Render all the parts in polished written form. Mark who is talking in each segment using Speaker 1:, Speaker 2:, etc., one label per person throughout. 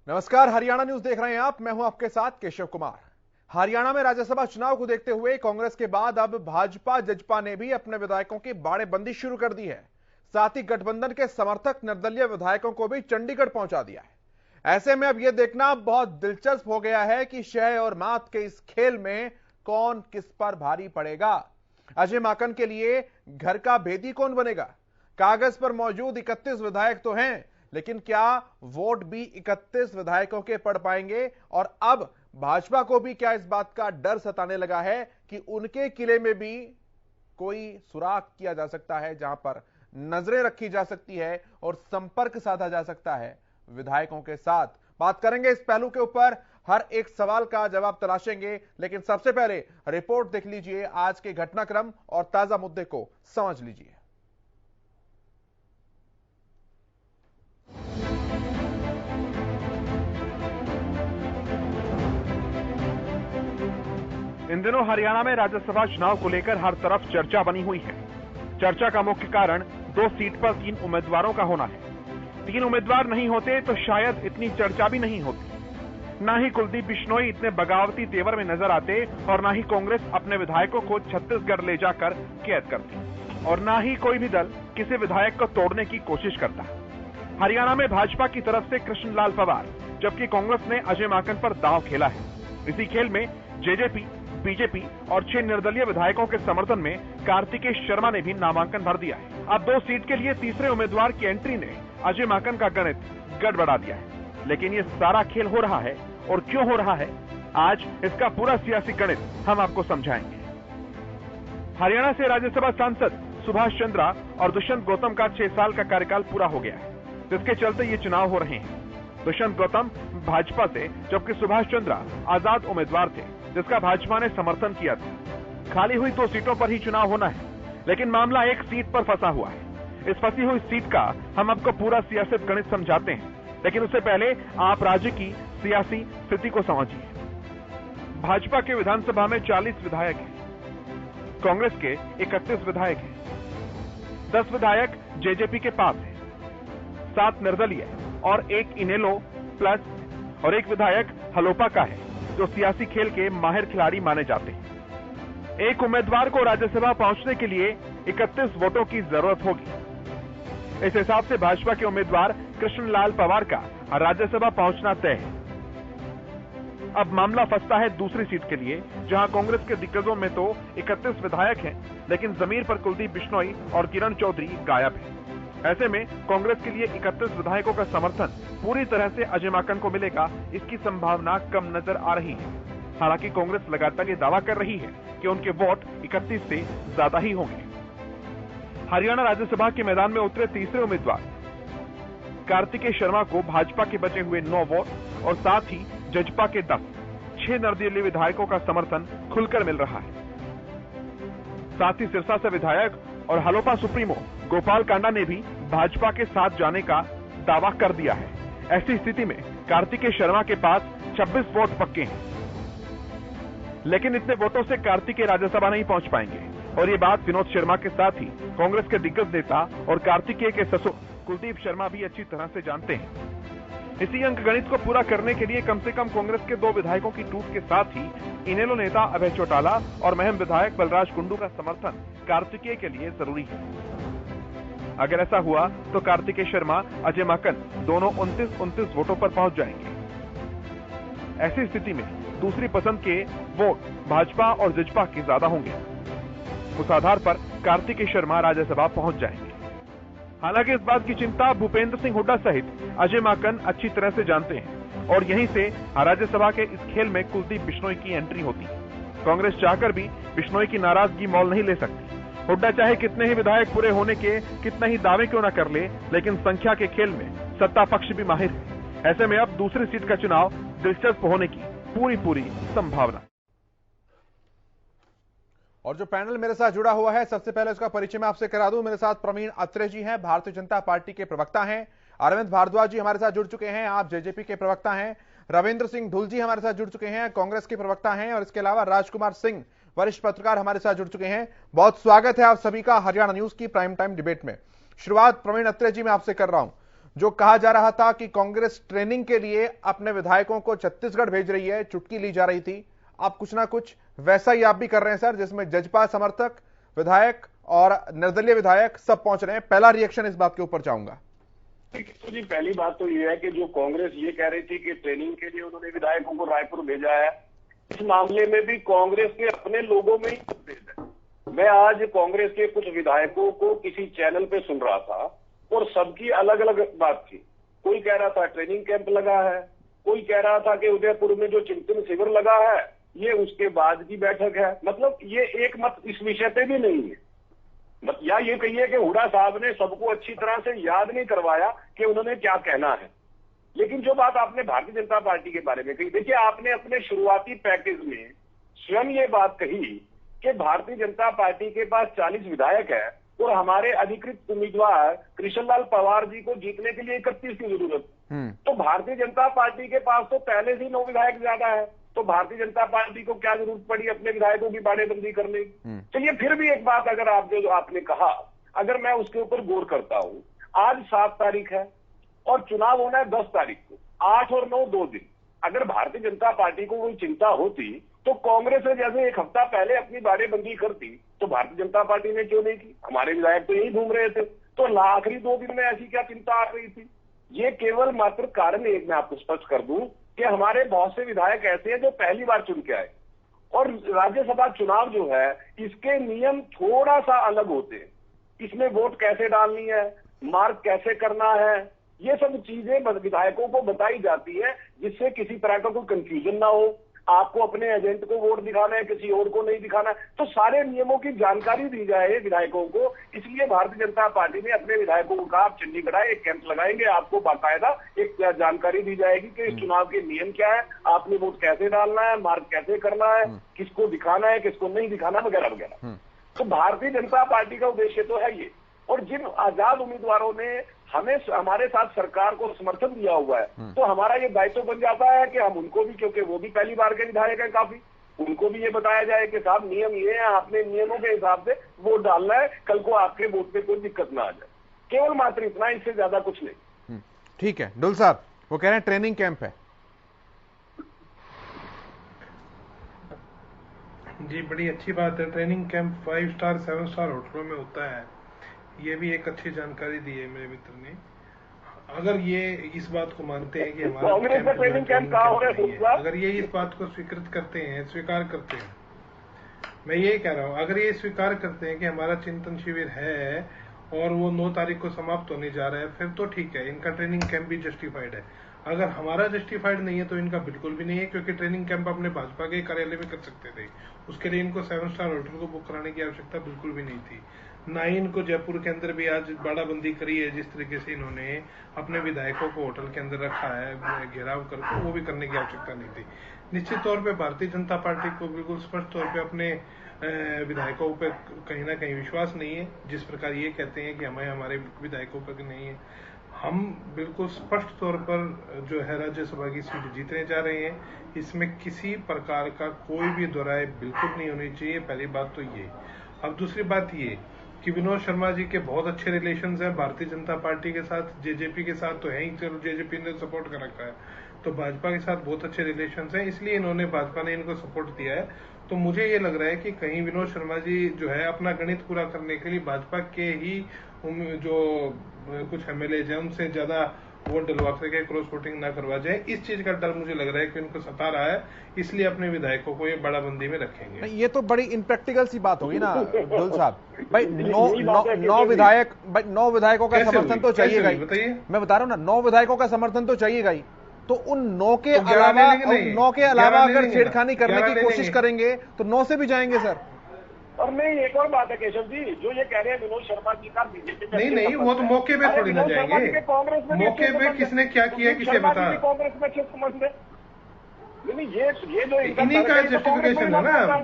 Speaker 1: नमस्कार, हरियाणा न्यूज देख रहे हैं आप। मैं हूं आपके साथ केशव कुमार। हरियाणा में राज्यसभा चुनाव को देखते हुए कांग्रेस के बाद अब भाजपा जजपा ने भी अपने विधायकों की बाड़ेबंदी शुरू कर दी है। साथ ही गठबंधन के समर्थक निर्दलीय विधायकों को भी चंडीगढ़ पहुंचा दिया है। ऐसे में अब यह देखना बहुत दिलचस्प हो गया है कि शह और मात के इस खेल में कौन किस पर भारी पड़ेगा। अजय माकन के लिए घर का भेदी कौन बनेगा? कागज पर मौजूद 31 विधायक तो हैं, लेकिन क्या वोट भी 31 विधायकों के पड़ पाएंगे? और अब भाजपा को भी क्या इस बात का डर सताने लगा है कि उनके किले में भी कोई सुराग किया जा सकता है, जहां पर नजरें रखी जा सकती है और संपर्क साधा जा सकता है विधायकों के साथ? बात करेंगे इस पहलू के ऊपर, हर एक सवाल का जवाब तलाशेंगे, लेकिन सबसे पहले रिपोर्ट देख लीजिए। आज के घटनाक्रम और ताजा मुद्दे को समझ लीजिए।
Speaker 2: इन दिनों हरियाणा में राज्यसभा चुनाव को लेकर हर तरफ चर्चा बनी हुई है। चर्चा का मुख्य कारण 2 सीट पर 3 उम्मीदवारों का होना है। 3 उम्मीदवार नहीं होते तो शायद इतनी चर्चा भी नहीं होती। ना ही कुलदीप बिश्नोई इतने बगावती तेवर में नजर आते और ना ही कांग्रेस अपने विधायकों को छत्तीसगढ़ ले जाकर कैद करती और ना ही कोई भी दल किसी विधायक को तोड़ने की कोशिश करता। हरियाणा में भाजपा की तरफ से कृष्णलाल पवार, जबकि कांग्रेस ने अजय माकन पर दांव खेला है। इसी खेल में जेजेपी, बीजेपी और 6 निर्दलीय विधायकों के समर्थन में कार्तिकेय शर्मा ने भी नामांकन भर दिया है। अब 2 सीट के लिए तीसरे उम्मीदवार की एंट्री ने अजय माकन का गणित गड़बड़ा दिया है। लेकिन ये सारा खेल हो रहा है और क्यों हो रहा है, आज इसका पूरा सियासी गणित हम आपको समझाएंगे। हरियाणा से राज्यसभा सांसद सुभाष चंद्रा और दुष्यंत गौतम का 6 साल का कार्यकाल पूरा हो गया है, जिसके चलते ये चुनाव हो रहे हैं। दुष्यंत गौतम भाजपा से, जबकि सुभाष चंद्रा आजाद उम्मीदवार थे, जिसका भाजपा ने समर्थन किया था। खाली हुई 2 सीटों पर ही चुनाव होना है, लेकिन मामला एक सीट पर फंसा हुआ है। इस फंसी हुई सीट का हम आपको पूरा सियासी गणित समझाते हैं, लेकिन उससे पहले आप राज्य की सियासी स्थिति को समझिए। भाजपा के विधानसभा में 40 विधायक हैं, कांग्रेस के 31 विधायक हैं। 10 विधायक जेजेपी के पास हैं, 7 निर्दलीय और 1 इनेलो प्लस और 1 विधायक हलोपा का है, जो सियासी खेल के माहिर खिलाड़ी माने जाते हैं। एक उम्मीदवार को राज्यसभा पहुंचने के लिए 31 वोटों की जरूरत होगी। इस हिसाब से भाजपा के उम्मीदवार कृष्णलाल पवार का राज्यसभा पहुंचना तय है। अब मामला फंसता है दूसरी सीट के लिए, जहां कांग्रेस के दिग्गजों में तो 31 विधायक हैं, लेकिन जमीन पर कुलदीप बिश्नोई और किरण चौधरी गायब हैं। ऐसे में कांग्रेस के लिए 31 विधायकों का समर्थन पूरी तरह से अजय माकन को मिलेगा, इसकी संभावना कम नजर आ रही है। हालांकि कांग्रेस लगातार ये दावा कर रही है कि उनके वोट 31 से ज्यादा ही होंगे। हरियाणा राज्यसभा के मैदान में उतरे तीसरे उम्मीदवार कार्तिकेय शर्मा को भाजपा के बचे हुए 9 वोट और साथ ही जजपा के 6 निर्दलीय विधायकों का समर्थन खुलकर मिल रहा है। साथ ही सिरसा से विधायक और हलोपा सुप्रीमो गोपाल कांडा ने भी भाजपा के साथ जाने का दावा कर दिया है। ऐसी स्थिति में कार्तिकेय शर्मा के पास 26 वोट पक्के हैं, लेकिन इतने वोटों से कार्तिकेय राज्यसभा नहीं पहुंच पाएंगे और ये बात विनोद शर्मा के साथ ही कांग्रेस के दिग्गज नेता और कार्तिकेय के ससुर कुलदीप शर्मा भी अच्छी तरह से जानते हैं। इसी अंकगणित को पूरा करने के लिए कम से कम कांग्रेस के 2 विधायकों की टूट के साथ ही इनेलो नेता अभय चौटाला और महम विधायक बलराज कुंडू का समर्थन कार्तिकेय के लिए जरूरी है। अगर ऐसा हुआ तो कार्तिकेय शर्मा, अजय माकन दोनों 29 वोटों पर पहुंच जाएंगे। ऐसी स्थिति में दूसरी पसंद के वोट भाजपा और जजपा के ज्यादा होंगे। उस आधार पर कार्तिकेय शर्मा राज्यसभा पहुंच जाएंगे। हालांकि इस बात की चिंता भूपेंद्र सिंह हुड्डा सहित अजय माकन अच्छी तरह से जानते हैं और यहीं से राज्यसभा के इस खेल में कुलदीप बिश्नोई की एंट्री होती है। कांग्रेस चाहकर भी बिश्नोई की नाराजगी मोल नहीं ले सकती। हुड्डा चाहे कितने ही विधायक पूरे होने के कितने ही दावे क्यों न कर ले, लेकिन संख्या के खेल में सत्ता पक्ष भी माहिर है। ऐसे में अब दूसरी सीट का चुनाव दिलचस्प होने की पूरी संभावना।
Speaker 1: और जो पैनल मेरे साथ जुड़ा हुआ है, सबसे पहले उसका परिचय मैं आपसे करा दूं। मेरे साथ प्रवीण अत्रे जी हैं, भारतीय जनता पार्टी के प्रवक्ता हैं। अरविंद भारद्वाज जी हमारे साथ जुड़ चुके हैं, आप जेजेपी के प्रवक्ता हैं। रविंद्र सिंह ढुल जी हमारे साथ जुड़ चुके हैं, कांग्रेस के प्रवक्ता हैं। और इसके अलावा राजकुमार सिंह, वरिष्ठ पत्रकार, हमारे साथ जुड़ चुके हैं। बहुत स्वागत है आप सभी का हरियाणा न्यूज की प्राइम टाइम डिबेट में। शुरुआत प्रवीण अत्रे जी मैं आपसे कर रहा हूं। जो कहा जा रहा था कि कांग्रेस ट्रेनिंग के लिए अपने विधायकों को छत्तीसगढ़ भेज रही है, चुटकी ली जा रही थी, अब कुछ ना कुछ वैसा ही आप भी कर रहे हैं सर, जिसमें जजपा समर्थक, विधायक और निर्दलीय विधायक सब पहुंच रहे हैं। पहला रिएक्शन इस बात के ऊपर चाहूंगा।
Speaker 3: तो जी पहली बात तो ये है कि जो कांग्रेस ये कह रही थी कि ट्रेनिंग के लिए उन्होंने विधायकों को रायपुर भेजा है, इस मामले में भी कांग्रेस के अपने लोगों में ही मतभेद है। मैं आज कांग्रेस के कुछ विधायकों को किसी चैनल पे सुन रहा था और सबकी अलग अलग बात थी। कोई कह रहा था ट्रेनिंग कैंप लगा है, कोई कह रहा था कि उदयपुर में जो चिंतन शिविर लगा है ये उसके बाद की बैठक है। मतलब ये एक मत इस विषय पे भी नहीं है। या ये कहिए कि हुड्डा साहब ने सबको अच्छी तरह से याद नहीं करवाया कि उन्होंने क्या कहना है। लेकिन जो बात आपने भारतीय जनता पार्टी के बारे में कही, देखिए आपने अपने शुरुआती पैकेज में स्वयं ये बात कही कि भारतीय जनता पार्टी के पास 40 विधायक है और हमारे अधिकृत उम्मीदवार कृष्णलाल पवार जी को जीतने के लिए 31 की जरूरत। तो भारतीय जनता पार्टी के पास तो पहले से 9 विधायक ज्यादा है, तो भारतीय जनता पार्टी को क्या जरूरत पड़ी अपने विधायकों की बाड़ेबंदी करने की। चलिए फिर भी एक बात अगर आप जो आपने कहा, अगर मैं उसके ऊपर गौर करता हूं, आज 7 तारीख है और चुनाव होना है 10 तारीख को, 8 और 9 2 दिन। अगर भारतीय जनता पार्टी को कोई चिंता होती तो कांग्रेस ने जैसे एक हफ्ता पहले अपनी बाड़ेबंदी करती, तो भारतीय जनता पार्टी ने क्यों नहीं की? हमारे विधायक तो यही घूम रहे थे, तो आखिरी 2 दिन में ऐसी क्या चिंता आ रही थी? ये केवल मात्र कारण एक मैं आपको स्पष्ट कर दूं कि हमारे बहुत से विधायक ऐसे हैं जो पहली बार चुन के आए, और राज्यसभा चुनाव जो है इसके नियम थोड़ा सा अलग होते हैं। इसमें वोट कैसे डालनी है, मार्क कैसे करना है, ये सब चीजें विधायकों को बताई जाती है, जिससे किसी तरह का कोई कंफ्यूजन ना हो। आपको अपने एजेंट को वोट दिखाना है, किसी और को नहीं दिखाना है, तो सारे नियमों की जानकारी दी जाए विधायकों को। इसलिए भारतीय जनता पार्टी ने अपने विधायकों को कहा आप चंडीगढ़ आए, एक कैंप लगाएंगे, आपको बाकायदा एक जानकारी दी जाएगी कि इस चुनाव के नियम क्या है, आपने वोट कैसे डालना है, मार्क कैसे करना है, किसको दिखाना है, किसको नहीं दिखाना, वगैरह वगैरह। तो भारतीय जनता पार्टी का उद्देश्य तो है ये। और जिन आजाद उम्मीदवारों ने हमारे साथ सरकार को समर्थन दिया हुआ है, तो हमारा ये दायित्व बन जाता है कि हम उनको भी, क्योंकि वो भी पहली बार के विधायक हैं काफी, उनको भी ये बताया जाए कि साहब नियम ये है, आपने नियमों के हिसाब से वोट डालना है, कल को आपके वोट पे कोई दिक्कत ना आ जाए। केवल मात्र इतना, इससे ज्यादा कुछ नहीं।
Speaker 1: ठीक है डुल साहब, वो कह रहे हैं ट्रेनिंग कैंप है।
Speaker 4: जी बड़ी अच्छी बात है। ट्रेनिंग कैंप 5 स्टार 7 स्टार होटलों में होता है, ये भी एक अच्छी जानकारी दी है मेरे मित्र ने। अगर ये इस बात को मानते हैं कि हमारा ट्रेनिंग कैंप नहीं है, अगर ये इस बात को स्वीकृत करते हैं, स्वीकार करते हैं, मैं ये कह रहा हूँ, अगर ये स्वीकार करते हैं कि हमारा चिंतन शिविर है और वो 9 तारीख को समाप्त होने जा रहा है, फिर तो ठीक है, इनका ट्रेनिंग कैंप भी जस्टिफाइड है। अगर हमारा जस्टिफाइड नहीं है तो इनका बिल्कुल भी नहीं है, क्योंकि ट्रेनिंग कैंप अपने भाजपा के कार्यालय में कर सकते थे। उसके लिए इनको 7 स्टार होटल को बुक कराने की आवश्यकता बिल्कुल भी नहीं थी। ना ही इनको जयपुर के अंदर भी आज बाड़ाबंदी करी है, जिस तरीके से इन्होंने अपने विधायकों को होटल के अंदर रखा है घेराव करके, वो भी करने की आवश्यकता नहीं थी। निश्चित तौर पे भारतीय जनता पार्टी को बिल्कुल स्पष्ट तौर पे अपने विधायकों पे कहीं ना कहीं विश्वास नहीं है। जिस प्रकार ये कहते हैं कि हमें हमारे विधायकों पर नहीं है, हम बिल्कुल स्पष्ट तौर पर जो है राज्यसभा की सीट जीतने जा रहे हैं। इसमें किसी प्रकार का कोई भी दोहराए बिल्कुल नहीं होनी चाहिए। पहली बात तो ये। अब दूसरी बात ये कि विनोद शर्मा जी के बहुत अच्छे रिलेशंस हैं भारतीय जनता पार्टी के साथ, जेजेपी के साथ तो है ही, चलो जेजेपी ने सपोर्ट कर रखा है, तो भाजपा के साथ बहुत अच्छे रिलेशंस हैं, इसलिए इन्होंने भाजपा ने इनको सपोर्ट दिया है। तो मुझे ये लग रहा है कि कहीं विनोद शर्मा जी जो है अपना गणित पूरा करने के लिए भाजपा के ही जो कुछ एमएलए हैं उनसे ज्यादा वोट डलवा करके क्रॉस वोटिंग ना करवा जाए, इस चीज का डर मुझे लग रहा है कि उनको सता रहा है, इसलिए अपने विधायकों को ये बाड़ाबंदी में रखेंगे।
Speaker 1: ये तो बड़ी इनप्रैक्टिकल सी बात होगी ना डुल साहब। भाई 9 विधायकों का समर्थन तो चाहिएगा ही, बताइए, मैं बता रहा हूँ ना, 9 विधायकों का समर्थन तो चाहिएगा ही। तो उन 9 के अलावा अगर छेड़खानी करने की कोशिश करेंगे तो 9 से भी जाएंगे सर।
Speaker 3: और नहीं, एक और बात है केशव जी, जो ये कह रहे हैं विनोद शर्मा जी का बीजेपी
Speaker 4: नहीं, वो तो मौके पे थोड़ी ना जाएंगे। मौके पे किसने क्या किया किसे बता।
Speaker 3: कांग्रेस में अच्छे संबंध है, ये जो
Speaker 4: इन्हीं का जस्टिफिकेशन है ना।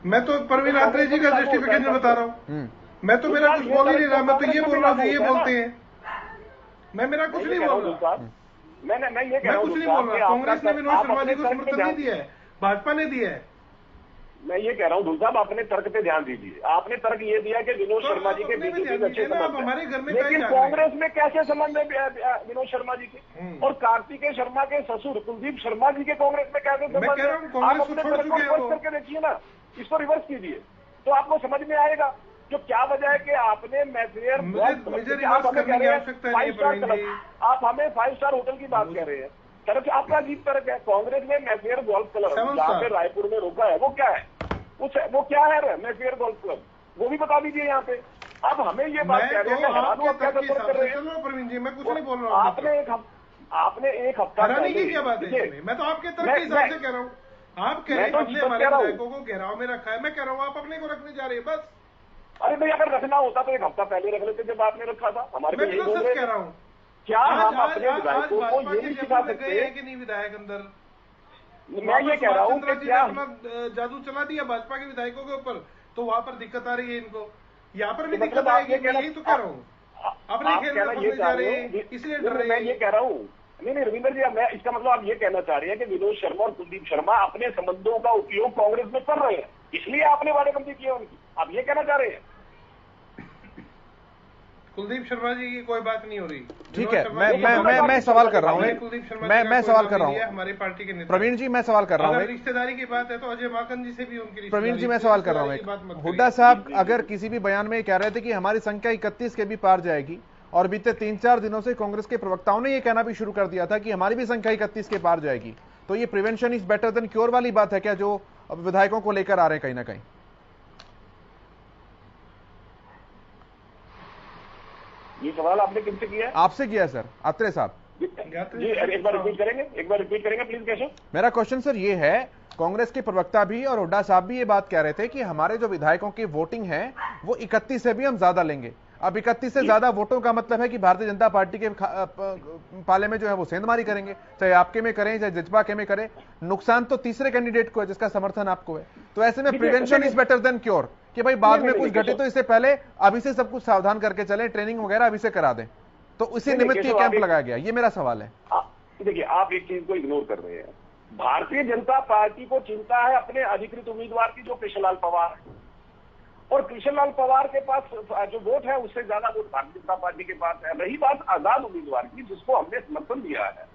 Speaker 4: मैं तो परवीन आत्रे जी का जस्टिफिकेशन बता रहा हूँ। मैं तो मेरा कुछ बोल ही नहीं रहा, मैं तो ये बोल रहा हूँ, ये बोलते हैं, मैं मेरा कुछ नहीं बोल रहा, मैं कुछ नहीं बोल रहा। कांग्रेस ने विनोद शर्मा जी को समर्थन नहीं दिया है, भाजपा ने दिया है।
Speaker 3: मैं ये कह रहा हूँ धुल साहब, अपने तर्क पे ध्यान दीजिए। आपने तर्क ये दिया कि विनोद शर्मा जी के बीजेपी में अच्छे संबंध हैं, लेकिन कांग्रेस में कैसे संबंध है विनोद शर्मा जी के? और कार्तिकेय शर्मा के ससुर कुलदीप शर्मा जी के कांग्रेस में कैसे संबंध है? आप अपने तर्क को रिवर्स करके देखिए ना, इसको रिवर्स कीजिए तो आपको समझ में आएगा जो क्या वजह है कि आपने मैफेयर, आप हमें कह रहे हैं 5 स्टार क्लब, आप हमें 5 स्टार होटल की बात कह रहे हैं। तर्क आपका अजीब तर्क है। कांग्रेस ने मैफेयर गोल्फ क्लब जहाँ पे रायपुर में रोका है वो क्या है? वो क्या है मैफेयर गोल्फ क्लब? वो भी बता दीजिए यहाँ पे। अब हमें ये बात कह रहे हैं, आप क्या कर रहे हैं?
Speaker 4: प्रवीण जी मैं कुछ नहीं बोल रहा हूँ।
Speaker 3: आपने एक हफ्ता
Speaker 4: क्या बात है? मैं तो आपके तर्क के हिसाब से कह रहा हूँ। आप कह रहे हैं हमने हमारे विधायकों को घेराव में रखा है, मैं कह रहा हूँ आप अपने को रखने जा रहे हैं बस।
Speaker 3: अरे भाई अगर रखना होता तो एक हफ्ता पहले रख लेते जब आपने रखा था। हमारे
Speaker 4: मैं तो सच कह रहा हूँ।
Speaker 3: क्या हम अपने विधायकों को ये नहीं सिखा सकते
Speaker 4: हैं कि नहीं विधायक अंदर?
Speaker 3: मैं ये कह रहा हूँ कि क्या
Speaker 4: अपना जादू चला दिया भाजपा के विधायकों के ऊपर, तो वहां पर दिक्कत आ रही है इनको, यहाँ पर भी दिक्कत आएगी। मैं यही तो कह रहा हूँ, अपने खेल में फंसने जा रहे हैं इसलिए डर रहे हैं।
Speaker 3: मैं ये कह रहा हूँ नहीं रविंदर जी, मैं इसका मतलब आप ये कहना चाह रहे हैं कि विनोद शर्मा और कुलदीप शर्मा अपने संबंधों का उपयोग कांग्रेस में कर रहे हैं, इसलिए आपने वादेबंदी की है उनकी, आप ये कहना चाह रहे हैं?
Speaker 4: कुलदीप शर्मा जी की कोई बात नहीं हो रही।
Speaker 1: ठीक है, मैं सवाल कर रहा हूँ, मैं सवाल कर रहा हूँ हमारी
Speaker 4: पार्टी के नेता।
Speaker 1: प्रवीण जी मैं सवाल कर रहा हूँ,
Speaker 4: रिश्तेदारी की बात है तो अजय माकन जी से भी उनकी
Speaker 1: प्रवीण जी मैं सवाल कर रहा हूँ। हुड्डा साहब अगर किसी भी बयान में कह रहे थे कि हमारी संख्या 31 के भी पार जाएगी, और बीते 3-4 दिनों से कांग्रेस के प्रवक्ताओं ने यह कहना भी शुरू कर दिया था कि हमारी भी संख्या 31 के पार जाएगी, तो ये prevention is better than cure वाली बात है क्या जो विधायकों को लेकर आ रहे हैं कहीं ना कहीं?
Speaker 3: ये सवाल आपने किनसे किया है?
Speaker 1: आपसे किया है सर, अत्रे साहब
Speaker 3: जी। एक बार रिपीट करेंगे प्लीज कैसे?
Speaker 1: मेरा क्वेश्चन सर ये है, कांग्रेस के प्रवक्ता भी और हुड्डा साहब भी ये बात कह रहे थे कि हमारे जो विधायकों की वोटिंग है वो 31 से भी हम ज्यादा लेंगे। अब 31 से ज्यादा वोटों का मतलब है कि भारतीय जनता पार्टी के पाले में जो है वो सेंधमारी करेंगे, चाहे आपके में करें चाहे जजपा के में करें। नुकसान तो तीसरे कैंडिडेट को है जिसका समर्थन आपको है। तो ऐसे में prevention is better than cure, कि भाई बाद में कुछ घटे तो इससे पहले अभी से सब कुछ सावधान करके चले, ट्रेनिंग वगैरह अभी से करा दें। तो इसी निमित्त ये कैंप लगाया गया, ये मेरा सवाल है।
Speaker 3: देखिए आप एक चीज को इग्नोर कर रहे हैं। भारतीय जनता पार्टी को चिंता है अपने अधिकृत उम्मीदवार की जो कृष्णलाल पवार है, और कृष्णलाल पवार के पास जो वोट है उससे ज्यादा वोट भारतीय जनता पार्टी के पास है। रही बात आजाद उम्मीदवार की जिसको हमने समर्थन दिया है,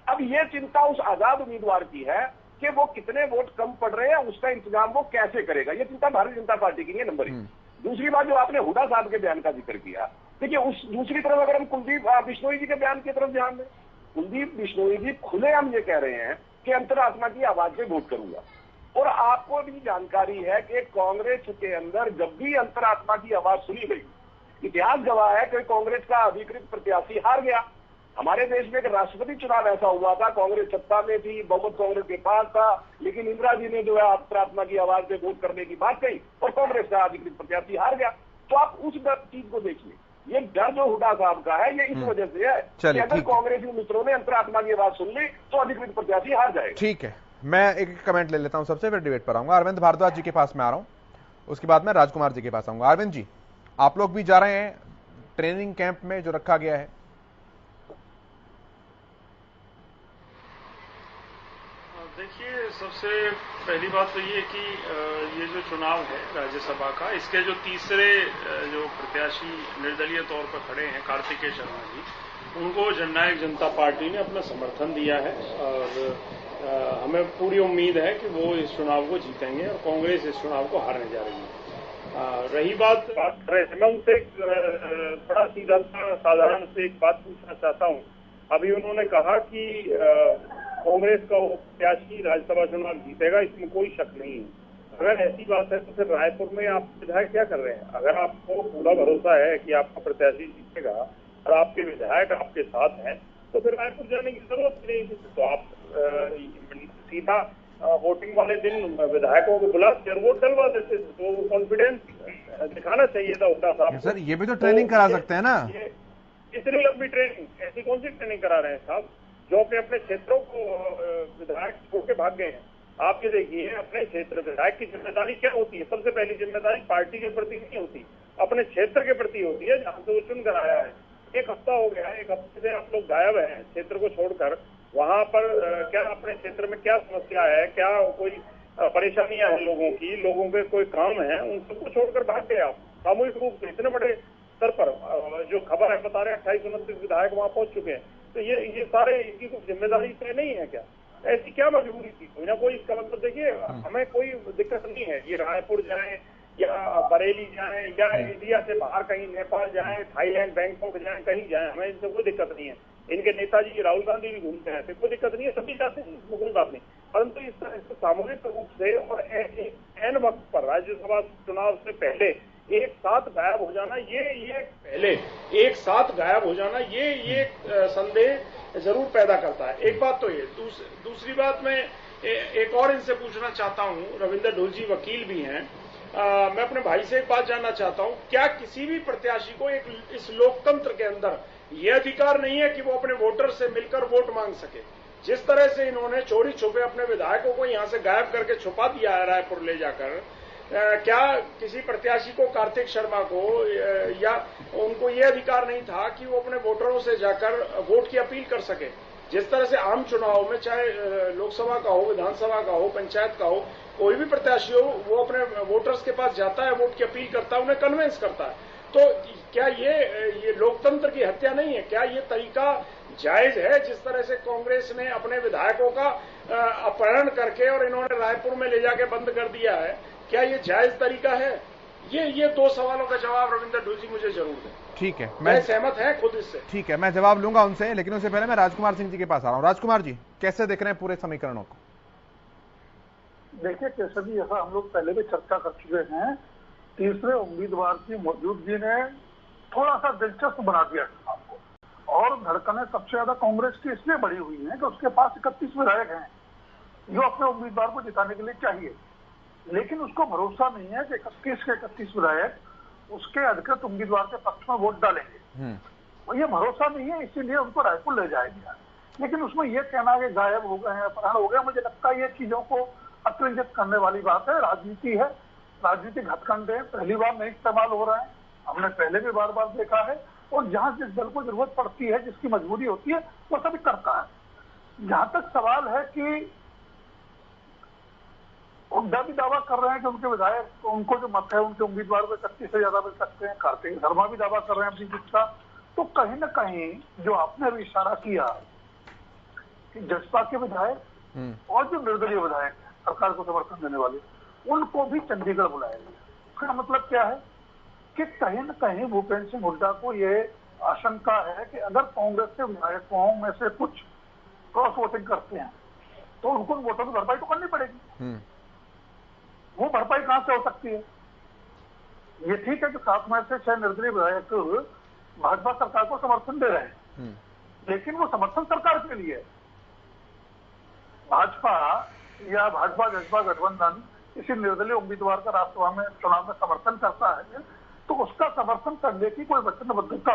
Speaker 3: अब ये चिंता उस आजाद उम्मीदवार की है कि वो कितने वोट कम पड़ रहे हैं, उसका इंतजाम वो कैसे करेगा, ये चिंता भारतीय जनता पार्टी की है, नंबर 1। दूसरी बात जो आपने हुड्डा साहब के बयान का जिक्र किया, देखिए उस दूसरी तरफ अगर हम कुलदीप बिश्नोई जी के बयान की तरफ ध्यान दें, कुलदीप बिश्नोई जी खुले हम ये कह रहे हैं कि अंतरात्मा की आवाज से वोट करूंगा। और आपको भी जानकारी है कि कांग्रेस के अंदर जब भी अंतरात्मा की आवाज सुनी गई, इतिहास गवाह है कि कांग्रेस का अधिकृत प्रत्याशी हार गया। हमारे देश में एक राष्ट्रपति चुनाव ऐसा हुआ था, कांग्रेस सत्ता में थी, बहुमत कांग्रेस के पास था, लेकिन इंदिरा जी ने जो है अंतरात्मा की आवाज से वोट करने की बात कही और कांग्रेस का अधिकृत प्रत्याशी हार गया। तो आप उस चीज को देखिए, ये डर जो हुड्डा साहब का है ये इस वजह से है कि अगर कांग्रेसी मित्रों ने अंतरात्मा की आवाज सुन ली तो अधिकृत प्रत्याशी हार जाएगा।
Speaker 1: ठीक है, मैं एक कमेंट ले लेता हूं सबसे, फिर डिबेट पर आऊंगा। अरविंद भारद्वाज जी के पास मैं आ रहा हूं, उसके बाद मैं राजकुमार जी के पास आऊंगा। अरविंद जी, आप लोग भी जा रहे हैं ट्रेनिंग कैंप में जो रखा गया है?
Speaker 5: देखिए, सबसे पहली बात तो ये कि ये जो चुनाव है राज्यसभा का, इसके जो तीसरे जो प्रत्याशी निर्दलीय तौर पर खड़े हैं कार्तिकेय शर्मा जी, उनको जननायक जनता पार्टी ने अपना समर्थन दिया है और हमें पूरी उम्मीद है कि वो इस चुनाव को जीतेंगे और कांग्रेस इस चुनाव को हारने जा रही है। रही बात
Speaker 3: मैं उनसे बड़ा सीधा साधारण से एक बात पूछना चाहता हूँ। अभी उन्होंने कहा कि कांग्रेस का प्रत्याशी राज्यसभा चुनाव जीतेगा, इसमें कोई शक नहीं है। अगर ऐसी बात है तो फिर रायपुर में आप विधायक क्या कर रहे हैं? अगर आपको पूरा भरोसा है कि आपका प्रत्याशी जीतेगा और आपके विधायक आपके साथ हैं तो फिर रायपुर जाने की जरूरत नहीं। तो आप सीधा वोटिंग वाले दिन विधायकों को बुला कर वोट डलवा देते, तो कॉन्फिडेंस दिखाना चाहिए था हुड्डा साहब।
Speaker 1: सर ये भी तो ट्रेनिंग करा सकते हैं ना?
Speaker 3: इतनी लंबी ट्रेनिंग ऐसी कौन सी ट्रेनिंग करा रहे हैं साहब, जो अपने क्षेत्रों को विधायक छोड़ के भाग गए हैं? आप ये देखिए, अपने क्षेत्र विधायक की जिम्मेदारी क्या होती है? सबसे पहली जिम्मेदारी पार्टी के प्रति नहीं होती, अपने क्षेत्र के प्रति होती है जहां से वो चुन कर आया है। एक हफ्ता हो गया है, एक हफ्ते से आप लोग गायब हैं क्षेत्र को छोड़कर। वहां पर क्या अपने क्षेत्र में क्या समस्या है, क्या कोई
Speaker 6: परेशानियां हैं लोगों की, लोगों के कोई काम है, उन सबको छोड़कर भाग गए आप सामूहिक रूप से। इतने बड़े स्तर पर जो खबर है बता रहे हैं 28-29 विधायक वहां पहुंच चुके हैं, तो ये सारे इनकी कुछ जिम्मेदारी तय नहीं है क्या? ऐसी क्या मजबूरी थी? कोई ना कोई इसका मतलब देखिए, हमें कोई दिक्कत नहीं है ये रायपुर जाए या बरेली जाए या इंडिया से बाहर कहीं नेपाल जाए, थाईलैंड, बैंकॉक जाए, कहीं जाए, हमें इनसे कोई दिक्कत नहीं है। इनके नेताजी राहुल गांधी भी घूमते हैं, कोई दिक्कत नहीं है, सभी जाते हैं, इसमें कोई बात नहीं। परंतु इस सामूहिक रूप से और एन वक्त पर राज्यसभा चुनाव से पहले एक साथ गायब हो जाना, एक साथ गायब हो जाना ये संदेह जरूर पैदा करता है। एक बात तो ये, दूसरी बात मैं एक और इनसे पूछना चाहता हूं, रविंदर ढोलजी वकील भी हैं, मैं अपने भाई से एक बात जानना चाहता हूं, क्या किसी भी प्रत्याशी को इस लोकतंत्र के अंदर यह अधिकार नहीं है कि वो अपने वोटर से मिलकर वोट मांग सके? जिस तरह से इन्होंने चोरी छुपे अपने विधायकों को यहां से गायब करके छुपा दिया है रायपुर ले जाकर, क्या किसी प्रत्याशी को, कार्तिक शर्मा को या उनको यह अधिकार नहीं था कि वो अपने वोटरों से जाकर वोट की अपील कर सके? जिस तरह से आम चुनाव में, चाहे लोकसभा का हो, विधानसभा का हो, पंचायत का हो, कोई भी प्रत्याशी हो, वो अपने वोटर्स के पास जाता है, वोट की अपील करता है, उन्हें कन्विंस करता है। तो क्या ये लोकतंत्र की हत्या नहीं है? क्या ये तरीका जायज है? जिस तरह से कांग्रेस ने अपने विधायकों का अपहरण करके और इन्होंने रायपुर में ले जाके बंद कर दिया है, क्या ये जायज तरीका है? ये दो सवालों का जवाब रविंदर ढोलजी मुझे जरूर दें।
Speaker 1: ठीक है,
Speaker 6: मैं सहमत है खुद इससे।
Speaker 1: ठीक है, मैं जवाब लूंगा उनसे, लेकिन उससे पहले मैं राजकुमार सिंह जी के पास आ रहा हूं। राजकुमार जी, कैसे देख रहे हैं पूरे समीकरणों को?
Speaker 7: देखिए केशव जी, ऐसा हम लोग पहले भी चर्चा कर चुके हैं, तीसरे उम्मीदवार की मौजूदगी ने थोड़ा सा दिलचस्प बना दिया चुनाव को, और धड़कनें सबसे ज्यादा कांग्रेस की इसलिए बढ़ी हुई हैं कि उसके पास 31 विधायक हैं जो अपने उम्मीदवार को जिताने के लिए चाहिए, लेकिन उसको भरोसा नहीं है कि 31 के 31 विधायक उसके अधिकृत उम्मीदवार के पक्ष में वोट डालेंगे। और ये भरोसा नहीं है, इसीलिए उनको रायपुर ले जाया गया। लेकिन उसमें यह कहना कि गायब हो गए हैं, अपहरण हो गया, मुझे लगता है ये चीजों को अतिरंजित करने वाली बात है। राजनीति है, राजनीतिक हथकंडे पहली बार नहीं इस्तेमाल हो रहे हैं, हमने पहले भी बार बार देखा है, और जहां जिस दल को जरूरत पड़ती है, जिसकी मजबूरी होती है, वो सभी करता है। जहां तक सवाल है कि हुड्डा भी दावा कर रहे हैं कि उनके विधायक, उनको जो मत है उनके उम्मीदवार को 31 से ज्यादा मिल सकते हैं, कार्तिक शर्मा भी दावा कर रहे हैं अपनी जीत का, तो कहीं न कहीं जो आपने अभी इशारा किया कि जसपा के विधायक और जो निर्दलीय विधायक है सरकार को समर्थन देने वाले, उनको भी चंडीगढ़ बुलाया गया। इसका मतलब क्या है कि कहीं न कहीं भूपेंद्र सिंह हुड्डा को ये आशंका है कि अगर कांग्रेस के विधायकों में से कुछ क्रॉस वोटिंग करते हैं तो उनको वोटों की भरपाई तो करनी पड़ेगी। वो भरपाई कहां से हो सकती है? ये ठीक है कि 7 में से 6 निर्दलीय विधायक भाजपा सरकार को समर्थन दे रहे हैं, लेकिन वो समर्थन सरकार के लिए है। भाजपा या भाजपा जसपा गठबंधन किसी निर्दलीय उम्मीदवार का राज्यसभा में चुनाव में समर्थन करता है तो उसका समर्थन करने की कोई वचनबद्धता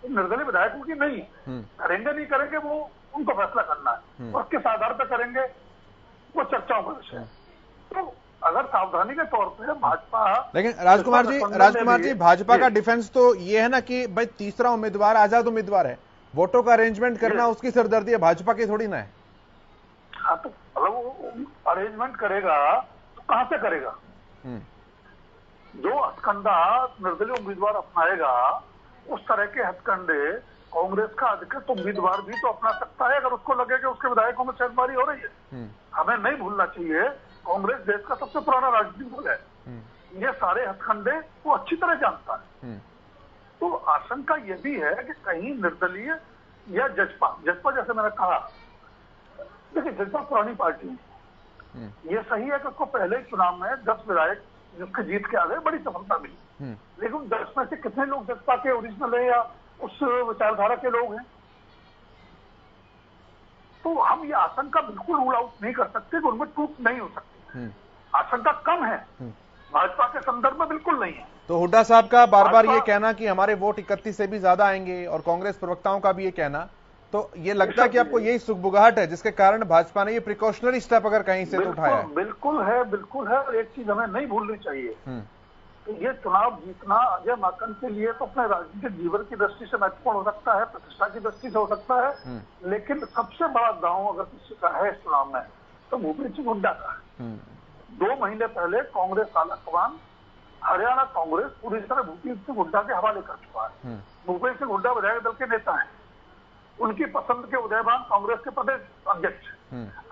Speaker 7: निर्दलीय विधायकों की नहीं है। करेंगे नहीं करेंगे वो उनको फैसला करना है, और किस आधार पर करेंगे वो चर्चाओं का विषय है। तो अगर सावधानी के तौर पर भाजपा,
Speaker 1: लेकिन राजकुमार जी भाजपा का डिफेंस तो ये है ना कि भाई तीसरा उम्मीदवार आजाद उम्मीदवार है, वोटों का अरेंजमेंट करना उसकी सरदर्दी है, भाजपा की थोड़ी ना है।
Speaker 7: हाँ, तो अगर वो अरेंजमेंट करेगा तो कहां से करेगा? जो हथकंडा निर्दलीय उम्मीदवार अपनाएगा, उस तरह के हथकंडे कांग्रेस का अधिकृत उम्मीदवार भी तो अपना सकता है अगर उसको लगे कि उसके विधायकों में छेड़बारी हो रही है। हमें नहीं भूलना चाहिए कांग्रेस देश का सबसे पुराना राजनीतिक दल है, ये सारे हथकंडे वो अच्छी तरह जानता है। तो आशंका ये भी है कि कहीं निर्दलीय या जसपा जैसे मैंने कहा, देखिए जसपा पुरानी पार्टी है, ये सही है कि उसको पहले ही चुनाव में 10 विधायक जिसके जीत के आ गए, बड़ी सफलता मिली, लेकिन 10 में से कितने लोग जसपा के ओरिजिनल है या उस विचारधारा के लोग हैं? तो हम ये आशंका बिल्कुल रूल आउट नहीं कर सकते कि उनमें टूट नहीं हो सकती। आशंका कम है, भाजपा के संदर्भ में बिल्कुल नहीं है।
Speaker 1: तो हुड्डा साहब का बार बार ये कहना कि हमारे वोट 31 से भी ज्यादा आएंगे, और कांग्रेस प्रवक्ताओं का भी ये कहना, तो ये लगता है कि आपको यही सुखबुगाहट है जिसके कारण भाजपा ने ये प्रिकॉशनरी स्टेप अगर कहीं से तो उठाया है?
Speaker 7: बिल्कुल है। और एक चीज हमें नहीं भूलनी चाहिए, तो ये चुनाव जीतना अजय माकन के लिए तो अपने राजनीतिक जीवन की दृष्टि से महत्वपूर्ण हो सकता है, प्रतिष्ठा की दृष्टि से हो सकता है, लेकिन सबसे बड़ा दांव अगर किसी का है इस चुनाव में तो भूपेंद्र सिंह हुड्डा का है। 2 महीने पहले कांग्रेस आलाकमान हरियाणा कांग्रेस पूरी तरह भूपेंद्र सिंह हुड्डा के हवाले कर चुका है। भूपेंद्र सिंह हुड्डा विधायक दल के नेता हैं, उनकी पसंद के उदयमान कांग्रेस के प्रदेश अध्यक्ष।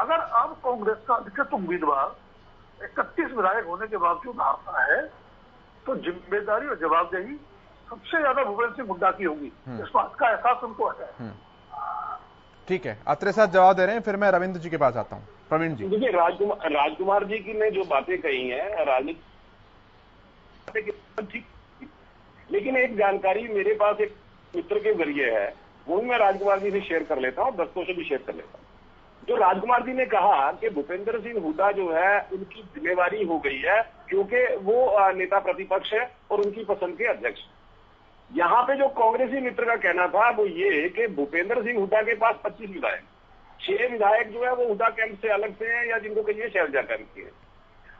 Speaker 7: अगर अब कांग्रेस का अधिकृत उम्मीदवार 31 विधायक होने के बावजूद हारता है तो जिम्मेदारी और जवाबदेही सबसे ज्यादा भूपेंद्र सिंह हुड्डा की होगी। इस बात का एहसास उनको है।
Speaker 1: ठीक है, अत्रे साहब जवाब दे रहे हैं, फिर मैं रविंद्र जी के पास आता हूं। प्रवीण जी।
Speaker 3: देखिए, राजकुमार जी की ने जो बातें कही हैं राजनीति, लेकिन एक जानकारी मेरे पास एक मित्र के जरिए है, वो मैं राजकुमार जी से शेयर कर लेता हूं, दर्शकों से भी शेयर कर लेता हूं। जो राजकुमार जी ने कहा कि भूपेंद्र सिंह हुड्डा जो है उनकी जिम्मेवारी हो गई है क्योंकि वो नेता प्रतिपक्ष है और उनकी पसंद के अध्यक्ष। यहाँ पे जो कांग्रेसी मित्र का कहना था वो ये कि भूपेंद्र सिंह हुड्डा के पास 25 विधायक, 6 विधायक जो है वो हुड्डा कैंप से अलग से हैं या जिनको कहिए शैलजा कैंप के हैं।